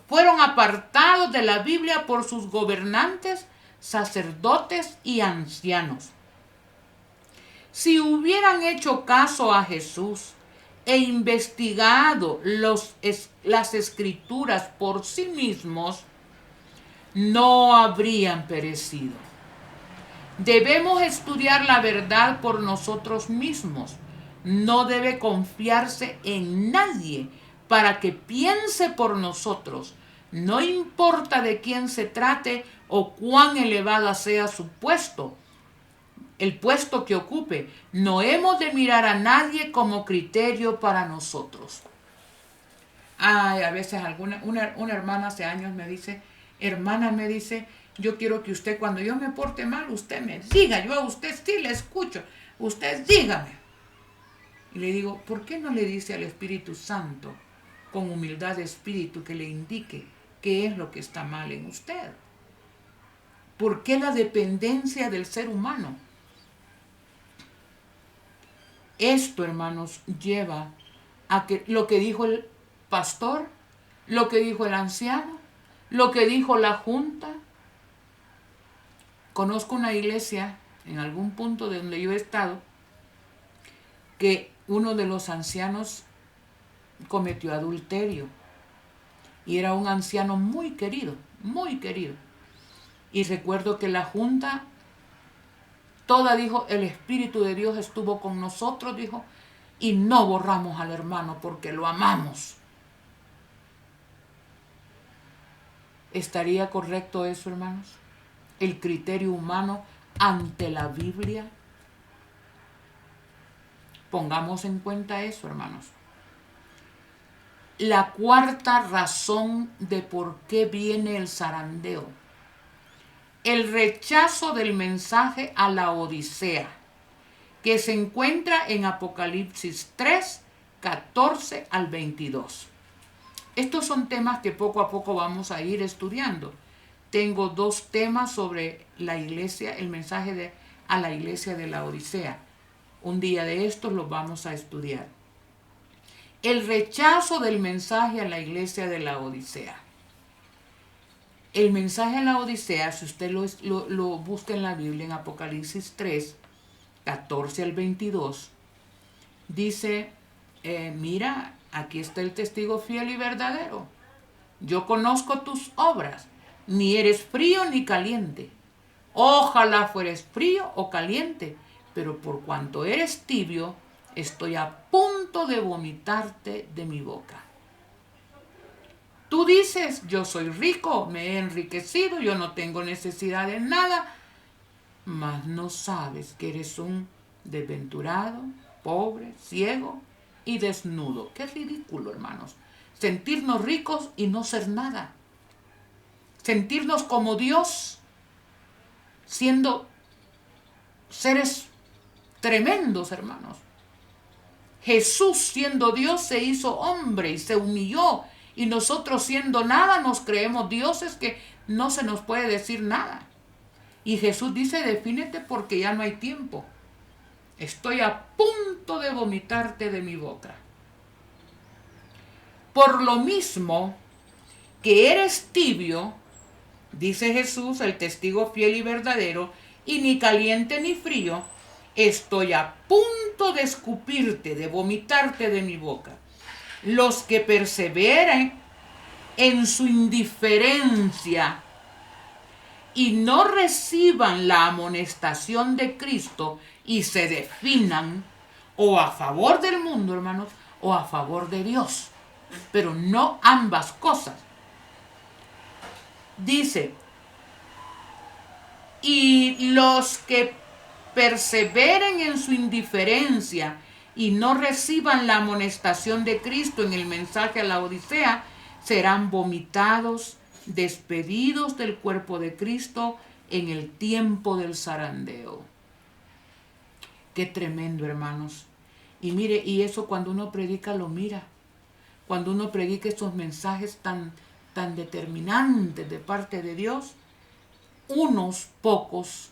fueron apartados de la Biblia por sus gobernantes, sacerdotes y ancianos. Si hubieran hecho caso a Jesús e investigado las escrituras por sí mismos, no habrían perecido. Debemos estudiar la verdad por nosotros mismos. No debe confiarse en nadie para que piense por nosotros. No importa de quién se trate o cuán elevada sea su puesto, el puesto que ocupe. No hemos de mirar a nadie como criterio para nosotros. A veces una hermana hace años me dice, hermana, me dice, yo quiero que usted, cuando yo me porte mal, usted me diga. Yo a usted sí le escucho. Usted dígame. Y le digo, ¿por qué no le dice al Espíritu Santo, con humildad de espíritu, que le indique qué es lo que está mal en usted? ¿Por qué la dependencia del ser humano? Esto, hermanos, lleva a que lo que dijo el pastor, lo que dijo el anciano, lo que dijo la junta. Conozco una iglesia en algún punto de donde yo he estado que uno de los ancianos cometió adulterio y era un anciano muy querido, muy querido. Y recuerdo que la junta toda dijo, el Espíritu de Dios estuvo con nosotros, dijo, y no borramos al hermano porque lo amamos. ¿Estaría correcto eso, hermanos? El criterio humano ante la Biblia. Pongamos en cuenta eso, hermanos. La cuarta razón de por qué viene el zarandeo. El rechazo del mensaje a la Odisea, que se encuentra en Apocalipsis 3, 14 al 22. Estos son temas que poco a poco vamos a ir estudiando. Tengo 2 temas sobre la iglesia, el mensaje a la iglesia de la Odisea. Un día de estos los vamos a estudiar. El rechazo del mensaje a la iglesia de la Odisea. El mensaje a la Odisea, si usted lo busca en la Biblia, en Apocalipsis 3, 14 al 22, dice, mira, aquí está el testigo fiel y verdadero. Yo conozco tus obras, ni eres frío ni caliente. Ojalá fueres frío o caliente, pero por cuanto eres tibio, estoy a punto de vomitarte de mi boca. Tú dices, yo soy rico, me he enriquecido, yo no tengo necesidad de nada, mas no sabes que eres un desventurado, pobre, ciego y desnudo. Qué ridículo, hermanos. Sentirnos ricos y no ser nada. Sentirnos como Dios, siendo seres tremendos, hermanos. Jesús, siendo Dios, se hizo hombre y se humilló. Y nosotros, siendo nada, nos creemos dioses que no se nos puede decir nada. Y Jesús dice, defínete porque ya no hay tiempo. Estoy a punto de vomitarte de mi boca. Por lo mismo que eres tibio, dice Jesús, el testigo fiel y verdadero, y ni caliente ni frío, estoy a punto de escupirte, de vomitarte de mi boca. Los que perseveren en su indiferencia y no reciban la amonestación de Cristo y se definan o a favor del mundo, hermanos, o a favor de Dios, pero no ambas cosas. Dice, y los que perseveren en su indiferencia y no reciban la amonestación de Cristo en el mensaje a la Odisea, serán vomitados, despedidos del cuerpo de Cristo en el tiempo del zarandeo. Qué tremendo, hermanos. Y mire, y eso cuando uno predica lo mira. Cuando uno predica estos mensajes tan determinantes de parte de Dios, unos pocos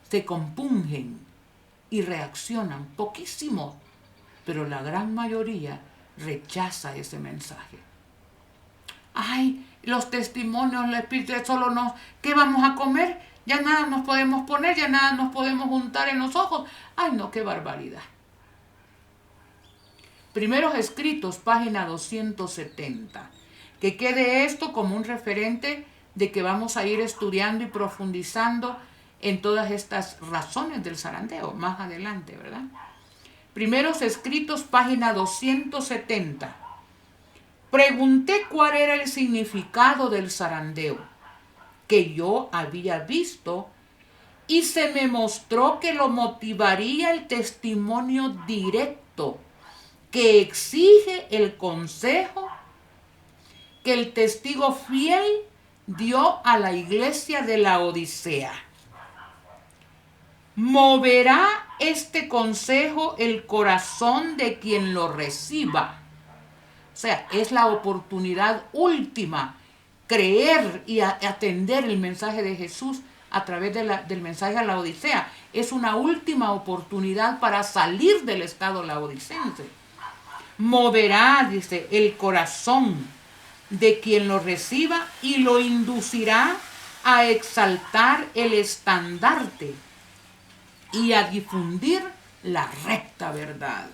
se compungen y reaccionan, poquísimos, pero la gran mayoría rechaza ese mensaje. Ay, los testimonios, el Espíritu solo nos, ¿qué vamos a comer? Ya nada nos podemos poner, ya nada nos podemos juntar en los ojos. Ay, no, qué barbaridad. Primeros Escritos, página 270. Que quede esto como un referente de que vamos a ir estudiando y profundizando en todas estas razones del zarandeo más adelante, ¿verdad? Primeros Escritos, página 270. Pregunté cuál era el significado del zarandeo que yo había visto y se me mostró que lo motivaría el testimonio directo que exige el consejo que el testigo fiel dio a la iglesia de la Odisea. Moverá este consejo el corazón de quien lo reciba. O sea, es la oportunidad última, creer y atender el mensaje de Jesús a través del mensaje a la Odisea. Es una última oportunidad para salir del estado laodicense. Moverá, dice, el corazón de quien lo reciba y lo inducirá a exaltar el estandarte y a difundir la recta verdad.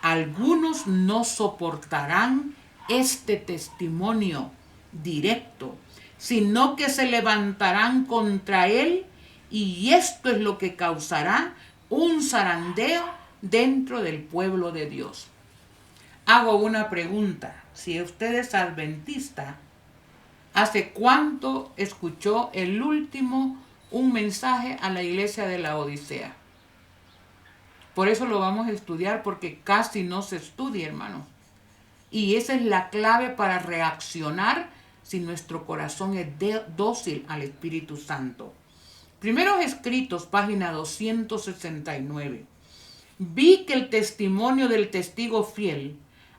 Algunos no soportarán este testimonio directo, sino que se levantarán contra él, y esto es lo que causará un zarandeo dentro del pueblo de Dios. Hago una pregunta. Si usted es adventista, ¿hace cuánto escuchó el último un mensaje a la iglesia de la Odisea? Por eso lo vamos a estudiar, porque casi no se estudia, hermanos. Y esa es la clave para reaccionar si nuestro corazón es dócil al Espíritu Santo. Primeros Escritos, página 269. Vi que el testimonio del testigo fiel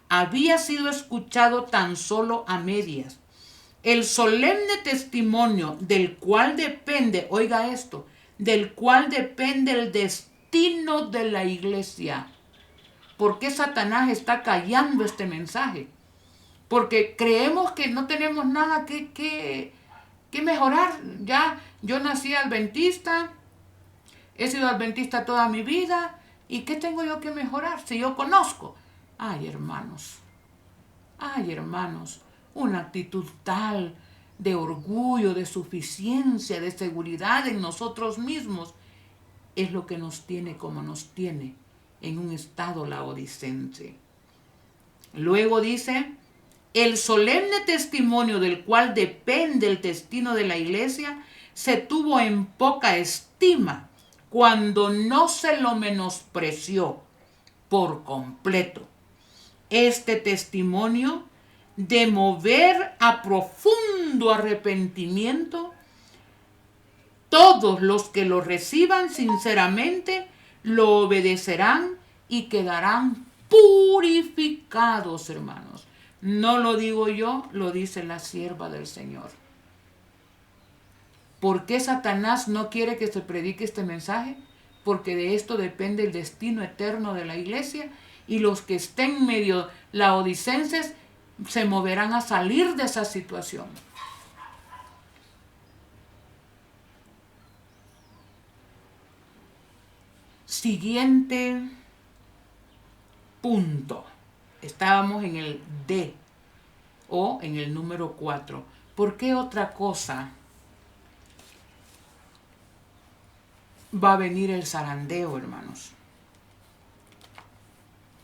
había sido escuchado tan solo a medias. El solemne testimonio del cual depende, oiga esto, del cual depende el destino de la iglesia. ¿Por qué Satanás está callando este mensaje? Porque creemos que no tenemos nada que mejorar. Ya yo nací adventista, he sido adventista toda mi vida, ¿y qué tengo yo que mejorar si yo conozco? Ay, hermanos, una actitud tal de orgullo, de suficiencia, de seguridad en nosotros mismos es lo que nos tiene como nos tiene en un estado laodicense. Luego dice, el solemne testimonio del cual depende el destino de la iglesia se tuvo en poca estima cuando no se lo menospreció. por completo. Este testimonio de mover a profundo arrepentimiento, todos los que lo reciban sinceramente lo obedecerán y quedarán purificados, hermanos. No lo digo yo, lo dice la sierva del Señor. ¿Por qué Satanás no quiere que se predique este mensaje? Porque de esto depende el destino eterno de la iglesia, y los que estén medio laodicenses se moverán a salir de esa situación. Siguiente punto. Estábamos en el D o en el número 4. ¿Por qué otra cosa va a venir el zarandeo, hermanos?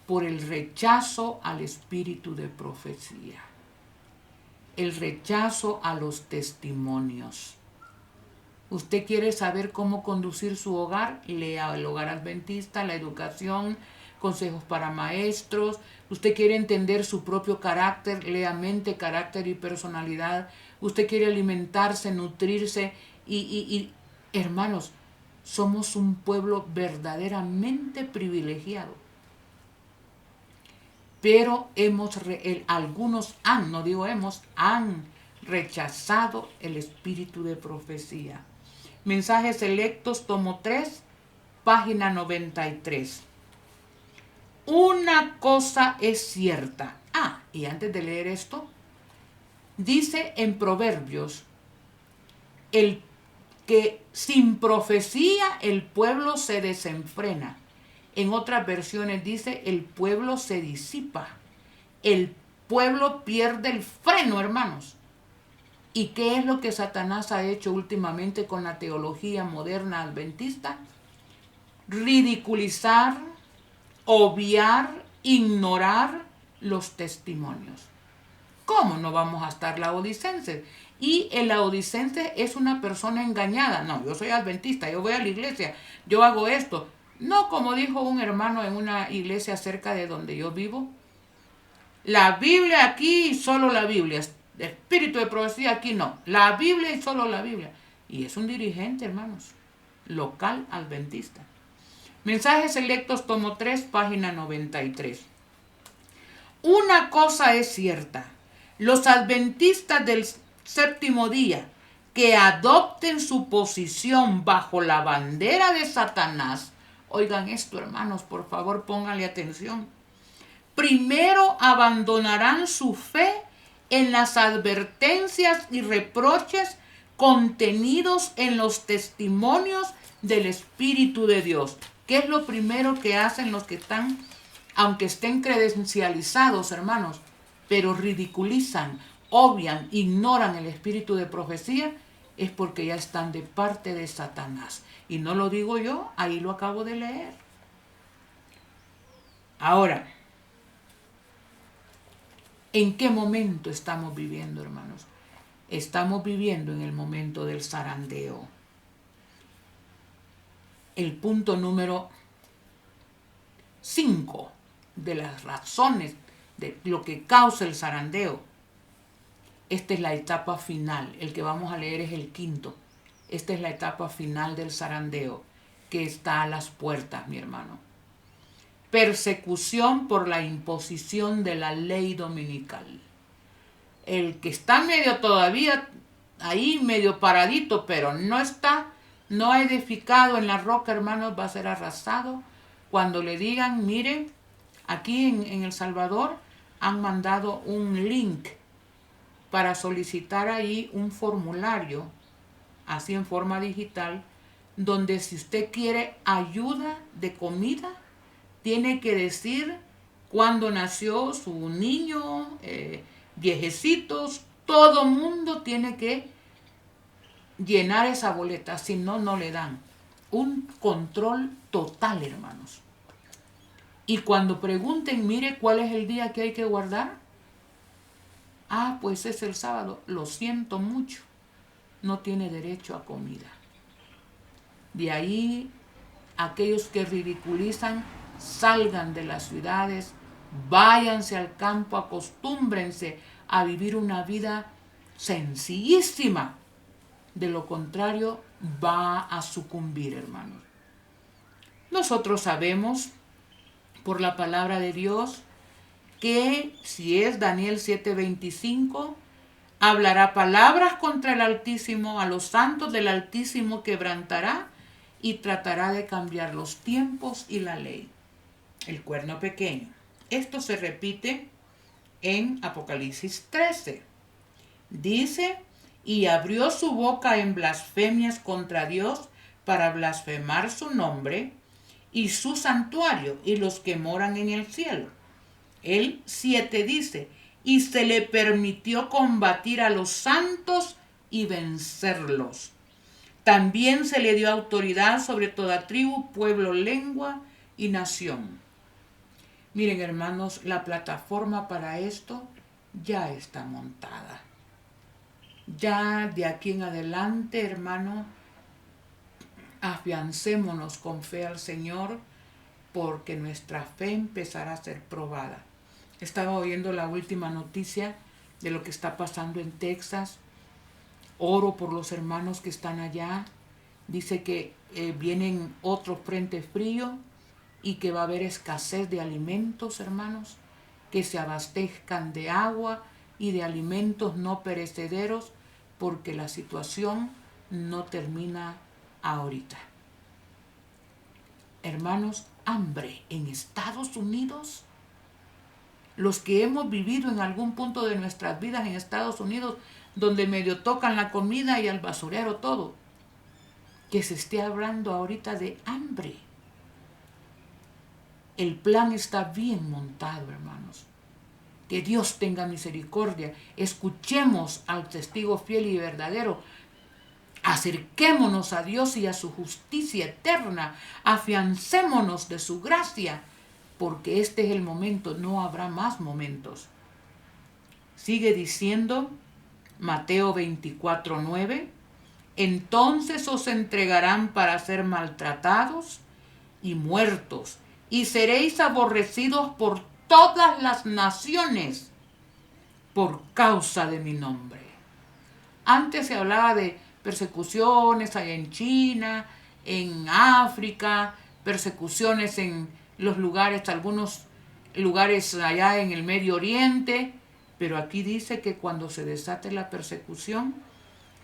Por el rechazo al espíritu de profecía, el rechazo a los testimonios. Usted quiere saber cómo conducir su hogar, lea el Hogar Adventista, la educación, consejos para maestros. Usted quiere entender su propio carácter, lea Mente, Carácter y Personalidad. Usted quiere alimentarse, nutrirse y hermanos, somos un pueblo verdaderamente privilegiado. Pero algunos han rechazado el espíritu de profecía. Mensajes Selectos, tomo 3, página 93. Una cosa es cierta. Y antes de leer esto, dice en Proverbios, el que sin profecía el pueblo se desenfrena. En otras versiones dice, el pueblo se disipa. El pueblo pierde el freno, hermanos. ¿Y qué es lo que Satanás ha hecho últimamente con la teología moderna adventista? Ridiculizar, obviar, ignorar los testimonios. ¿Cómo no vamos a estar laodicenses? Y el laodicense es una persona engañada. No, yo soy adventista, yo voy a la iglesia, yo hago esto. No, como dijo un hermano en una iglesia cerca de donde yo vivo, la Biblia aquí y solo la Biblia. Espíritu de profecía aquí no. La Biblia y solo la Biblia. Y es un dirigente, hermanos, local adventista. Mensajes Selectos, tomo 3, página 93. Una cosa es cierta. Los adventistas del séptimo día que adopten su posición bajo la bandera de Satanás, oigan esto, hermanos, por favor, pónganle atención. Primero abandonarán su fe en las advertencias y reproches contenidos en los testimonios del Espíritu de Dios. ¿Qué es lo primero que hacen los que están, aunque estén credencializados, hermanos, pero ridiculizan, obvian, ignoran el espíritu de profecía? Es porque ya están de parte de Satanás. Y no lo digo yo, ahí lo acabo de leer. Ahora, ¿en qué momento estamos viviendo, hermanos? Estamos viviendo en el momento del zarandeo. El punto número 5 de las razones de lo que causa el zarandeo. Esta es la etapa final. El que vamos a leer es el 5. Esta es la etapa final del zarandeo, que está a las puertas, mi hermano. Persecución por la imposición de la ley dominical. El que está medio todavía ahí, medio paradito, pero no ha edificado en la roca, hermanos, va a ser arrasado cuando le digan, miren, aquí en El Salvador han mandado un link para solicitar ahí un formulario, así en forma digital, donde si usted quiere ayuda de comida, tiene que decir cuándo nació su niño, viejecitos, todo mundo tiene que llenar esa boleta, si no, no le dan. Un control total, hermanos. Y cuando pregunten, mire, ¿cuál es el día que hay que guardar? Pues es el sábado. Lo siento mucho. No tiene derecho a comida. De ahí, aquellos que ridiculizan salgan de las ciudades, váyanse al campo, acostúmbrense a vivir una vida sencillísima. De lo contrario, va a sucumbir, hermanos. Nosotros sabemos por la palabra de Dios que si es Daniel 7:25, hablará palabras contra el Altísimo, a los santos del Altísimo quebrantará y tratará de cambiar los tiempos y la ley. El cuerno pequeño. Esto se repite en Apocalipsis 13. Dice, y abrió su boca en blasfemias contra Dios para blasfemar su nombre y su santuario y los que moran en el cielo. El 7 dice, y se le permitió combatir a los santos y vencerlos. También se le dio autoridad sobre toda tribu, pueblo, lengua y nación. Miren, hermanos, la plataforma para esto ya está montada. Ya de aquí en adelante, hermano, afiancémonos con fe al Señor, porque nuestra fe empezará a ser probada. Estaba oyendo la última noticia de lo que está pasando en Texas. Oro por los hermanos que están allá. Dice que vienen otros frentes fríos y que va a haber escasez de alimentos, hermanos, que se abastezcan de agua y de alimentos no perecederos, porque la situación no termina ahorita. Hermanos, hambre en Estados Unidos. Los que hemos vivido en algún punto de nuestras vidas en Estados Unidos, donde medio tocan la comida y al basurero todo, que se esté hablando ahorita de hambre. El plan está bien montado, hermanos. Que Dios tenga misericordia. Escuchemos al testigo fiel y verdadero. Acerquémonos a Dios y a su justicia eterna. Afiancémonos de su gracia, porque este es el momento, no habrá más momentos. Sigue diciendo Mateo 24:9, entonces os entregarán para ser maltratados y muertos, y seréis aborrecidos por todas las naciones por causa de mi nombre. Antes se hablaba de persecuciones allá en China, en África, persecuciones en los lugares, algunos lugares allá en el Medio Oriente, pero aquí dice que cuando se desate la persecución,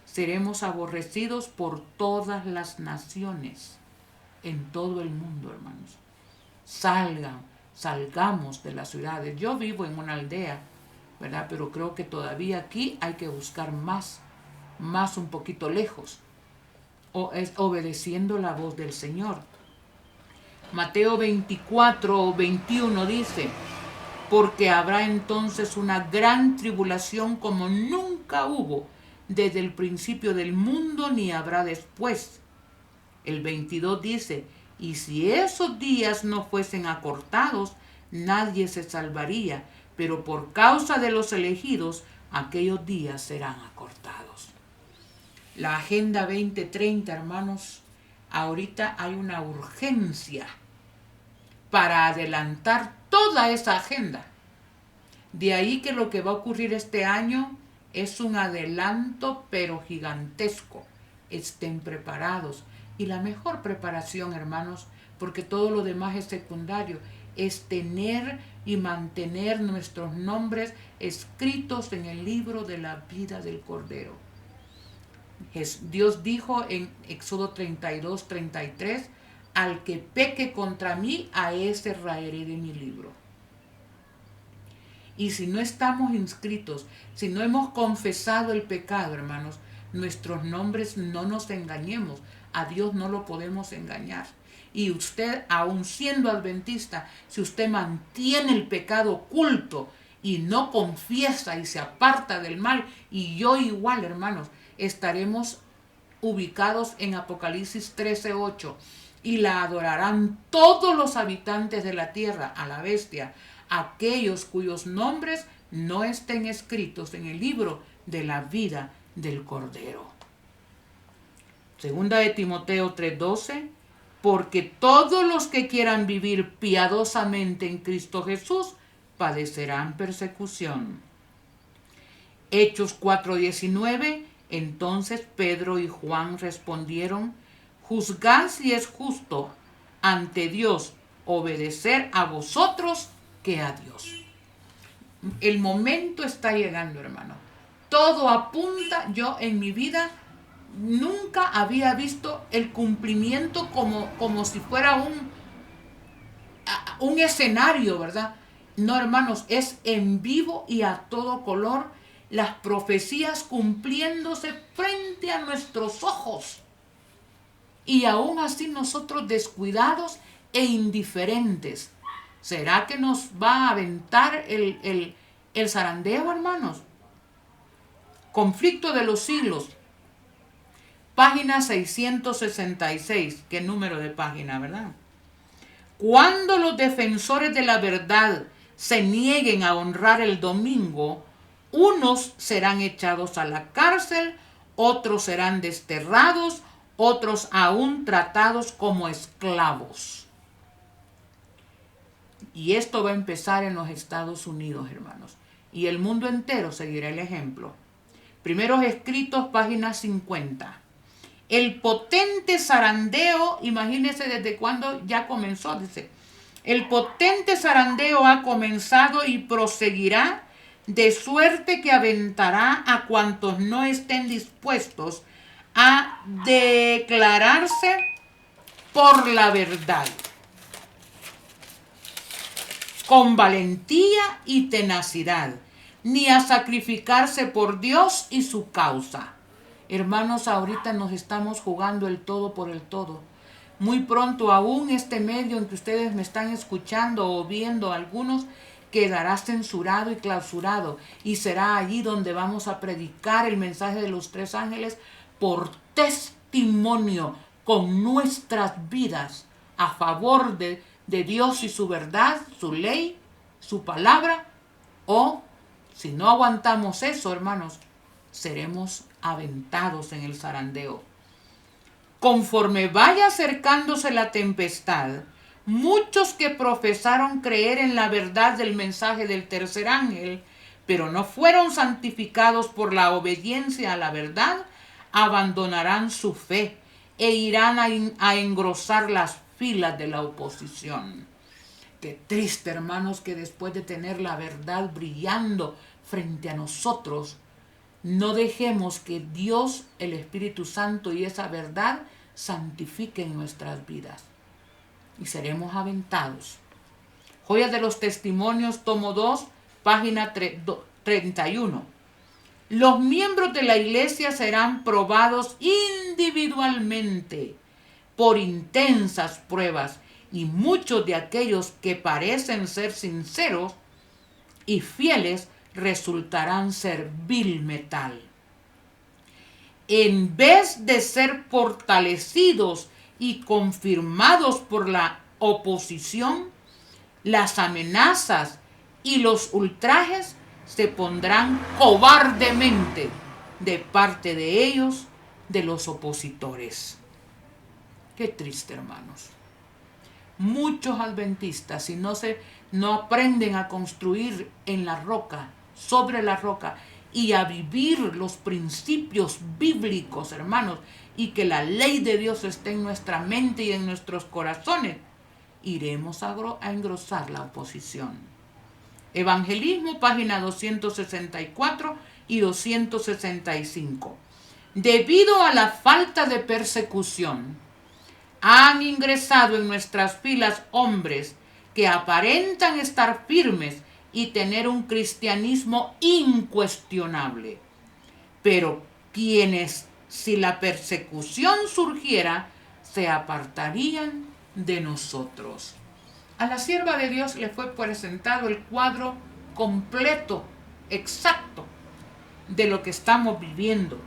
seremos aborrecidos por todas las naciones, en todo el mundo, hermanos. Salgamos de las ciudades. Yo vivo en una aldea, ¿verdad? Pero creo que todavía aquí hay que buscar más un poquito lejos, obedeciendo la voz del Señor. Mateo 24:21 dice, porque habrá entonces una gran tribulación como nunca hubo desde el principio del mundo ni habrá después. El 22 dice, y si esos días no fuesen acortados, nadie se salvaría, pero por causa de los elegidos, aquellos días serán acortados. La Agenda 2030, hermanos, ahorita hay una urgencia para adelantar toda esa agenda. De ahí que lo que va a ocurrir este año es un adelanto, pero gigantesco. Estén preparados. Y la mejor preparación, hermanos, porque todo lo demás es secundario, es tener y mantener nuestros nombres escritos en el libro de la vida del Cordero. Dios dijo en Éxodo 32:33, al que peque contra mí, a ese raeré de mi libro. Y si no estamos inscritos, si no hemos confesado el pecado, hermanos, nuestros nombres, no nos engañemos, a Dios no lo podemos engañar. Y usted, aun siendo adventista, si usted mantiene el pecado oculto y no confiesa y se aparta del mal, y yo igual, hermanos, estaremos ubicados en Apocalipsis 13:8, y la adorarán todos los habitantes de la tierra a la bestia, aquellos cuyos nombres no estén escritos en el libro de la vida del Cordero. Segunda de Timoteo 3:12, porque todos los que quieran vivir piadosamente en Cristo Jesús padecerán persecución. Hechos 4:19, entonces Pedro y Juan respondieron: juzgad si es justo ante Dios obedecer a vosotros que a Dios. El momento está llegando, hermano. Todo apunta, yo en mi vida nunca había visto el cumplimiento como si fuera un escenario, ¿verdad? No, hermanos, es en vivo y a todo color, las profecías cumpliéndose frente a nuestros ojos. Y aún así nosotros descuidados e indiferentes. ¿Será que nos va a aventar el zarandeo, hermanos? Conflicto de los siglos. Página 666. ¿Qué número de página, verdad? Cuando los defensores de la verdad se nieguen a honrar el domingo, unos serán echados a la cárcel, otros serán desterrados, otros aún tratados como esclavos. Y esto va a empezar en los Estados Unidos, hermanos. Y el mundo entero seguirá el ejemplo. Primeros Escritos, página 50. El potente zarandeo, imagínense desde cuándo ya comenzó, dice. El potente zarandeo ha comenzado y proseguirá, de suerte que aventará a cuantos no estén dispuestos a declararse por la verdad, con valentía y tenacidad, ni a sacrificarse por Dios y su causa. Hermanos, ahorita nos estamos jugando el todo por el todo. Muy pronto aún este medio en que ustedes me están escuchando o viendo, algunos, quedará censurado y clausurado, y será allí donde vamos a predicar el mensaje de los 3 ángeles por testimonio con nuestras vidas a favor de Dios y su verdad, su ley, su palabra. O si no aguantamos eso, hermanos, seremos aventados en el zarandeo. Conforme vaya acercándose la tempestad, muchos que profesaron creer en la verdad del mensaje del tercer ángel, pero no fueron santificados por la obediencia a la verdad, abandonarán su fe e irán a engrosar las filas de la oposición. Qué triste, hermanos, que después de tener la verdad brillando frente a nosotros, no dejemos que Dios, el Espíritu Santo y esa verdad santifiquen nuestras vidas. Y seremos aventados. Joyas de los Testimonios, tomo 2, página 31. Los miembros de la iglesia serán probados individualmente por intensas pruebas, y muchos de aquellos que parecen ser sinceros y fieles resultarán ser vil metal. En vez de ser fortalecidos y confirmados por la oposición, las amenazas y los ultrajes se pondrán cobardemente de parte de ellos, de los opositores. Qué triste, hermanos. Muchos adventistas, si no aprenden a construir en la roca, sobre la roca, y a vivir los principios bíblicos, hermanos, y que la ley de Dios esté en nuestra mente y en nuestros corazones, iremos a engrosar la oposición. Evangelismo, página 264 y 265. Debido a la falta de persecución, han ingresado en nuestras filas hombres que aparentan estar firmes y tener un cristianismo incuestionable, pero quienes, si la persecución surgiera, se apartarían de nosotros. A la sierva de Dios le fue presentado el cuadro completo, exacto, de lo que estamos viviendo.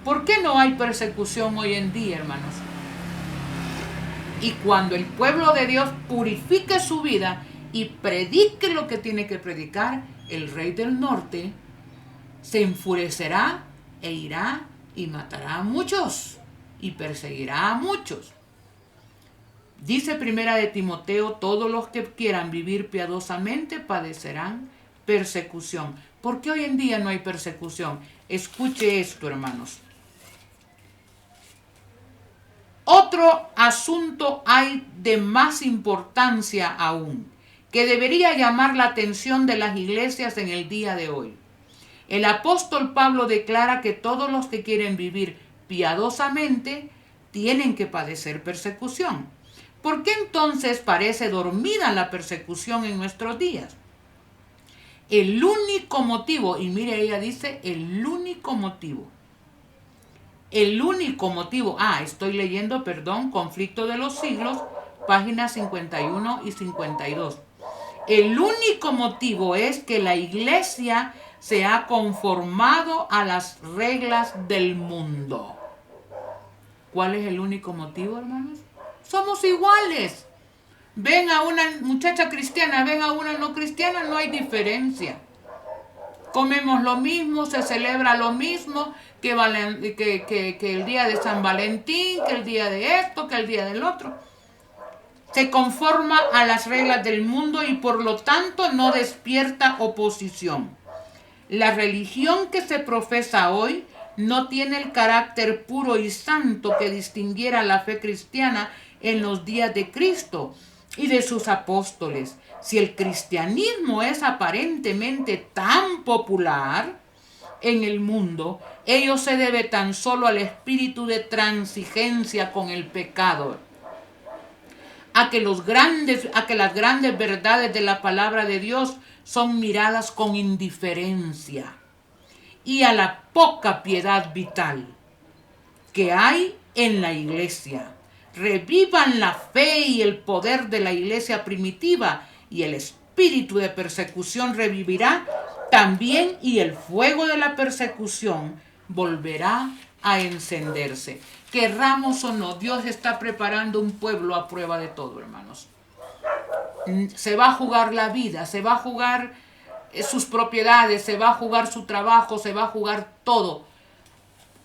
¿Por qué no hay persecución hoy en día, hermanos? Y cuando el pueblo de Dios purifique su vida y predique lo que tiene que predicar, el rey del norte se enfurecerá e irá y matará a muchos y perseguirá a muchos. Dice Primera de Timoteo, todos los que quieran vivir piadosamente padecerán persecución. ¿Por qué hoy en día no hay persecución? Escuche esto, hermanos. Otro asunto hay de más importancia aún, que debería llamar la atención de las iglesias en el día de hoy. El apóstol Pablo declara que todos los que quieren vivir piadosamente tienen que padecer persecución. ¿Por qué entonces parece dormida la persecución en nuestros días? El único motivo, y mire, ella dice el único motivo, estoy leyendo, Conflicto de los Siglos, páginas 51 y 52. El único motivo es que la iglesia se ha conformado a las reglas del mundo. ¿Cuál es el único motivo, hermanos? Somos iguales. Ven a una muchacha cristiana, ven a una no cristiana, no hay diferencia. Comemos lo mismo, se celebra lo mismo que el día de San Valentín, que el día de esto, que el día del otro. Se conforma a las reglas del mundo y por lo tanto no despierta oposición. La religión que se profesa hoy no tiene el carácter puro y santo que distinguiera la fe cristiana en los días de Cristo y de sus apóstoles. Si el cristianismo es aparentemente tan popular en el mundo, ello se debe tan solo al espíritu de transigencia con el pecado, a que las grandes verdades de la palabra de Dios son miradas con indiferencia, y a la poca piedad vital que hay en la iglesia. Revivan la fe y el poder de la iglesia primitiva, y el espíritu de persecución revivirá también, y el fuego de la persecución volverá a encenderse. Querramos o no, Dios está preparando un pueblo a prueba de todo, hermanos. Se va a jugar la vida, se va a jugar sus propiedades, se va a jugar su trabajo, se va a jugar todo,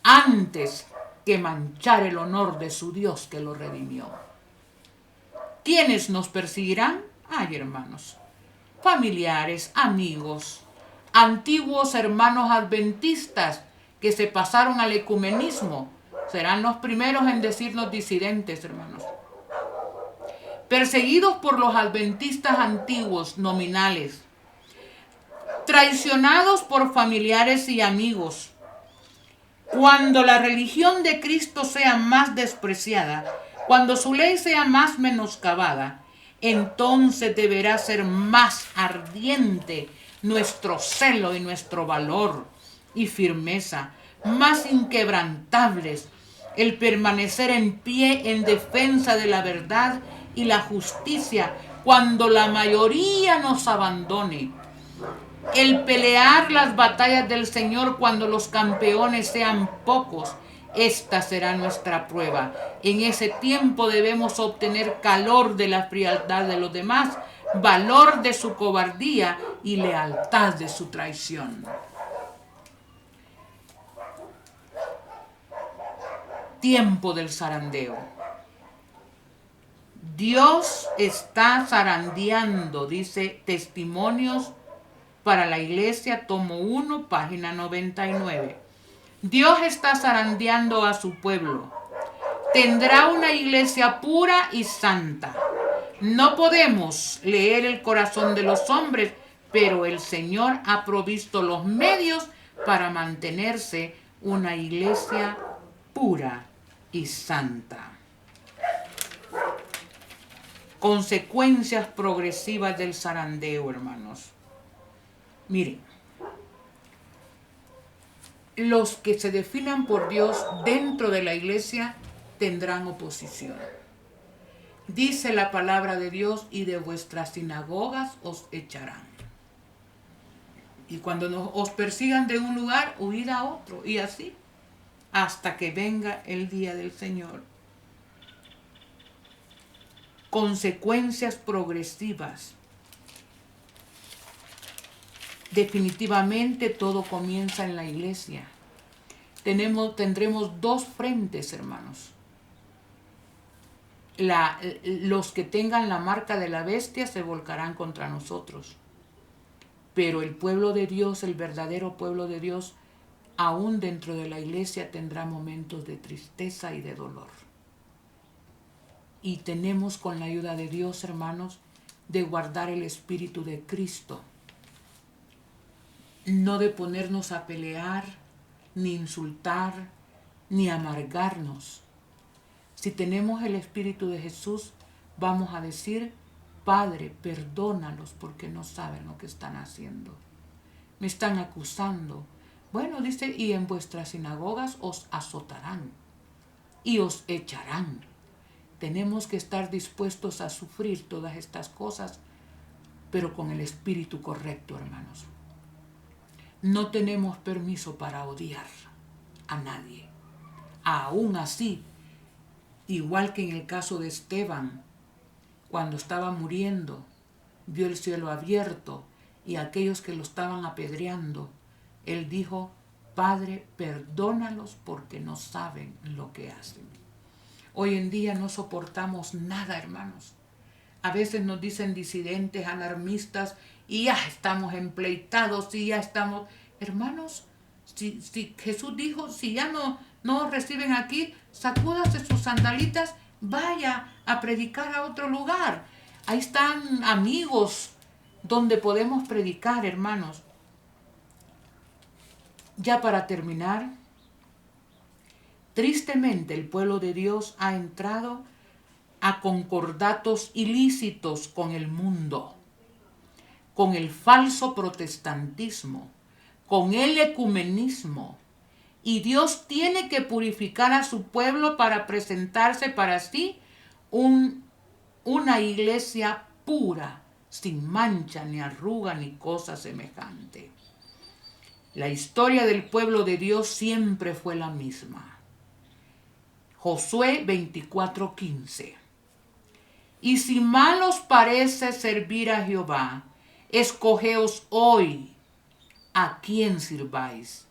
antes que manchar el honor de su Dios que lo redimió. ¿Quiénes nos perseguirán? Ay, hermanos, familiares, amigos, antiguos hermanos adventistas que se pasaron al ecumenismo, serán los primeros en decirnos disidentes, hermanos. Perseguidos por los adventistas antiguos nominales, traicionados por familiares y amigos. Cuando la religión de Cristo sea más despreciada, cuando su ley sea más menoscabada, entonces deberá ser más ardiente nuestro celo y nuestro valor y firmeza, más inquebrantables el permanecer en pie en defensa de la verdad y la justicia cuando la mayoría nos abandone. El pelear las batallas del Señor cuando los campeones sean pocos. Esta será nuestra prueba. En ese tiempo debemos obtener calor de la frialdad de los demás, valor de su cobardía y lealtad de su traición. Tiempo del zarandeo. Dios está zarandeando, dice Testimonios para la Iglesia, tomo 1, página 99. Dios está zarandeando a su pueblo. Tendrá una iglesia pura y santa. No podemos leer el corazón de los hombres, pero el Señor ha provisto los medios para mantenerse una iglesia pura y santa. Consecuencias progresivas del zarandeo, hermanos. Miren, los que se definan por Dios dentro de la iglesia tendrán oposición. Dice la palabra de Dios, y de vuestras sinagogas os echarán. Y cuando os persigan de un lugar, huid a otro, y así, hasta que venga el día del Señor. Consecuencias progresivas. Definitivamente todo comienza en la iglesia. Tendremos dos frentes, hermanos. los que tengan la marca de la bestia se volcarán contra nosotros. Pero el pueblo de Dios, el verdadero pueblo de Dios, aún dentro de la iglesia tendrá momentos de tristeza y de dolor. Y tenemos, con la ayuda de Dios, hermanos, de guardar el espíritu de Cristo. No de ponernos a pelear, ni insultar, ni amargarnos. Si tenemos el espíritu de Jesús, vamos a decir: Padre, perdónalos porque no saben lo que están haciendo. Me están acusando. Bueno, dice, y en vuestras sinagogas os azotarán y os echarán. Tenemos que estar dispuestos a sufrir todas estas cosas, pero con el espíritu correcto, hermanos. No tenemos permiso para odiar a nadie. Aún así, igual que en el caso de Esteban, cuando estaba muriendo, vio el cielo abierto y aquellos que lo estaban apedreando, él dijo: Padre, perdónalos porque no saben lo que hacen. Hoy en día no soportamos nada, hermanos. A veces nos dicen disidentes, alarmistas, y ya estamos empleitados, y ya estamos... Hermanos, si Jesús dijo, si ya no reciben aquí, sacúdase sus sandalitas, vaya a predicar a otro lugar. Ahí están amigos donde podemos predicar, hermanos. Ya para terminar, tristemente el pueblo de Dios ha entrado a concordatos ilícitos con el mundo, con el falso protestantismo, con el ecumenismo. Y Dios tiene que purificar a su pueblo para presentarse para sí una iglesia pura, sin mancha, ni arruga, ni cosa semejante. La historia del pueblo de Dios siempre fue la misma. Josué 24:15. Y si mal os parece servir a Jehová, escogeos hoy a quién sirváis.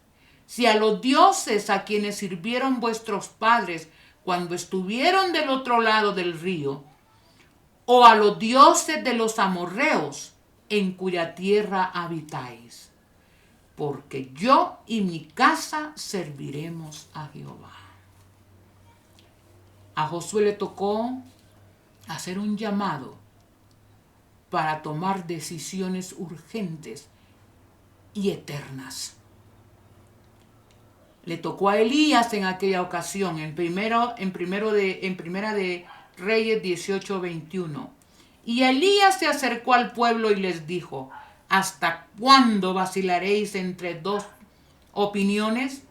Si a los dioses a quienes sirvieron vuestros padres cuando estuvieron del otro lado del río, o a los dioses de los amorreos en cuya tierra habitáis, porque yo y mi casa serviremos a Jehová. A Josué le tocó hacer un llamado para tomar decisiones urgentes y eternas. Le tocó a Elías en aquella ocasión, en Primera de Reyes 18:21. Y Elías se acercó al pueblo y les dijo: ¿hasta cuándo vacilaréis entre dos opiniones?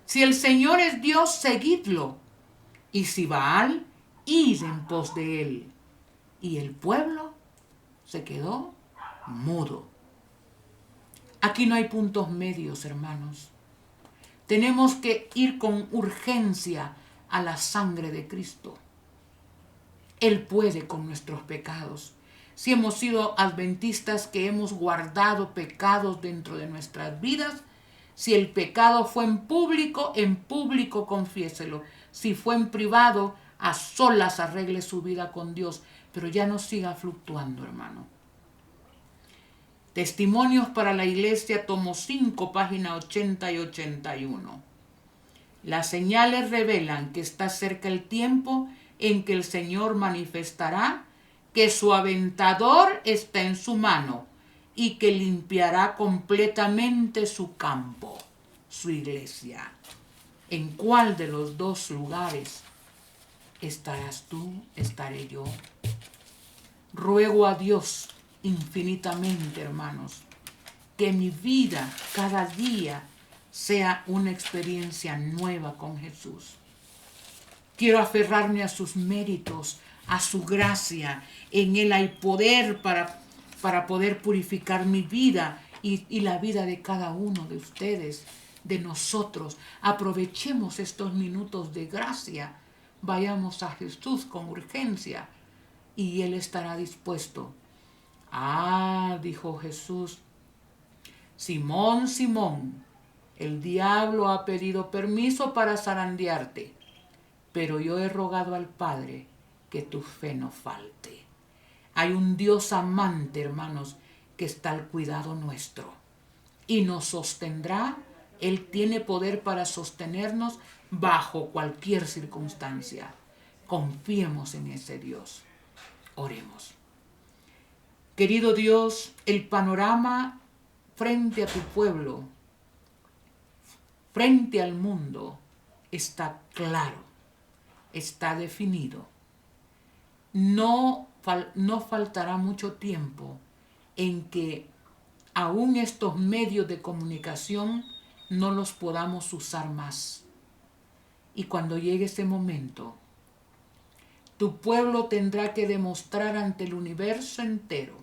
Si el Señor es Dios, seguidlo, y si Baal, id en pos de él. Y el pueblo se quedó mudo. Aquí no hay puntos medios, hermanos. Tenemos que ir con urgencia a la sangre de Cristo. Él puede con nuestros pecados. Si hemos sido adventistas que hemos guardado pecados dentro de nuestras vidas, si el pecado fue en público confiéselo. Si fue en privado, a solas arregle su vida con Dios, pero ya no siga fluctuando, hermano. Testimonios para la Iglesia, tomo 5, página 80 y 81. Las señales revelan que está cerca el tiempo en que el Señor manifestará que su aventador está en su mano y que limpiará completamente su campo, su iglesia. ¿En cuál de los dos lugares estarás tú? ¿Estaré yo? Ruego a Dios infinitamente, hermanos, que mi vida cada día sea una experiencia nueva con Jesús. Quiero aferrarme a sus méritos, a su gracia. En Él hay poder para poder purificar mi vida y la vida de cada uno de ustedes, de nosotros. Aprovechemos estos minutos de gracia. Vayamos a Jesús con urgencia y Él estará dispuesto. Dijo Jesús: Simón, Simón, el diablo ha pedido permiso para zarandearte, pero yo he rogado al Padre que tu fe no falte. Hay un Dios amante, hermanos, que está al cuidado nuestro y nos sostendrá. Él tiene poder para sostenernos bajo cualquier circunstancia. Confiemos en ese Dios. Oremos. Querido Dios, el panorama frente a tu pueblo, frente al mundo, está claro, está definido. No faltará mucho tiempo en que aún estos medios de comunicación no los podamos usar más. Y cuando llegue ese momento, tu pueblo tendrá que demostrar ante el universo entero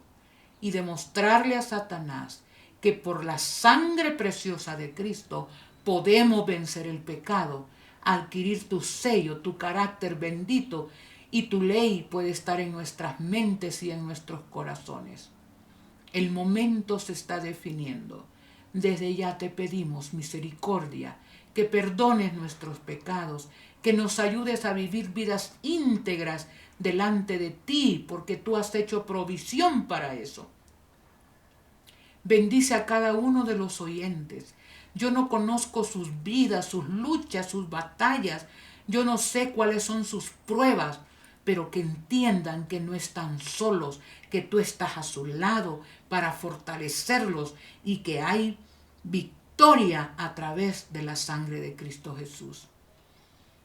y demostrarle a Satanás que por la sangre preciosa de Cristo podemos vencer el pecado, adquirir tu sello, tu carácter bendito, y tu ley puede estar en nuestras mentes y en nuestros corazones. El momento se está definiendo. Desde ya te pedimos misericordia, que perdones nuestros pecados, que nos ayudes a vivir vidas íntegras delante de ti, porque tú has hecho provisión para eso. Bendice a cada uno de los oyentes. Yo no conozco sus vidas, sus luchas, sus batallas. Yo no sé cuáles son sus pruebas, pero que entiendan que no están solos, que tú estás a su lado para fortalecerlos y que hay victoria a través de la sangre de Cristo Jesús.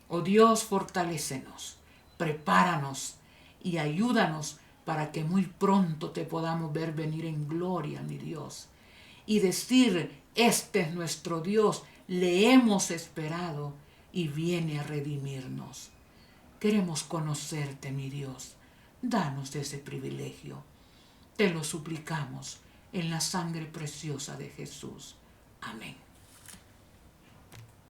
Oh Dios, fortalécenos, prepáranos y ayúdanos para que muy pronto te podamos ver venir en gloria, mi Dios, y decir: este es nuestro Dios, le hemos esperado y viene a redimirnos. Queremos conocerte, mi Dios. Danos ese privilegio. Te lo suplicamos en la sangre preciosa de Jesús.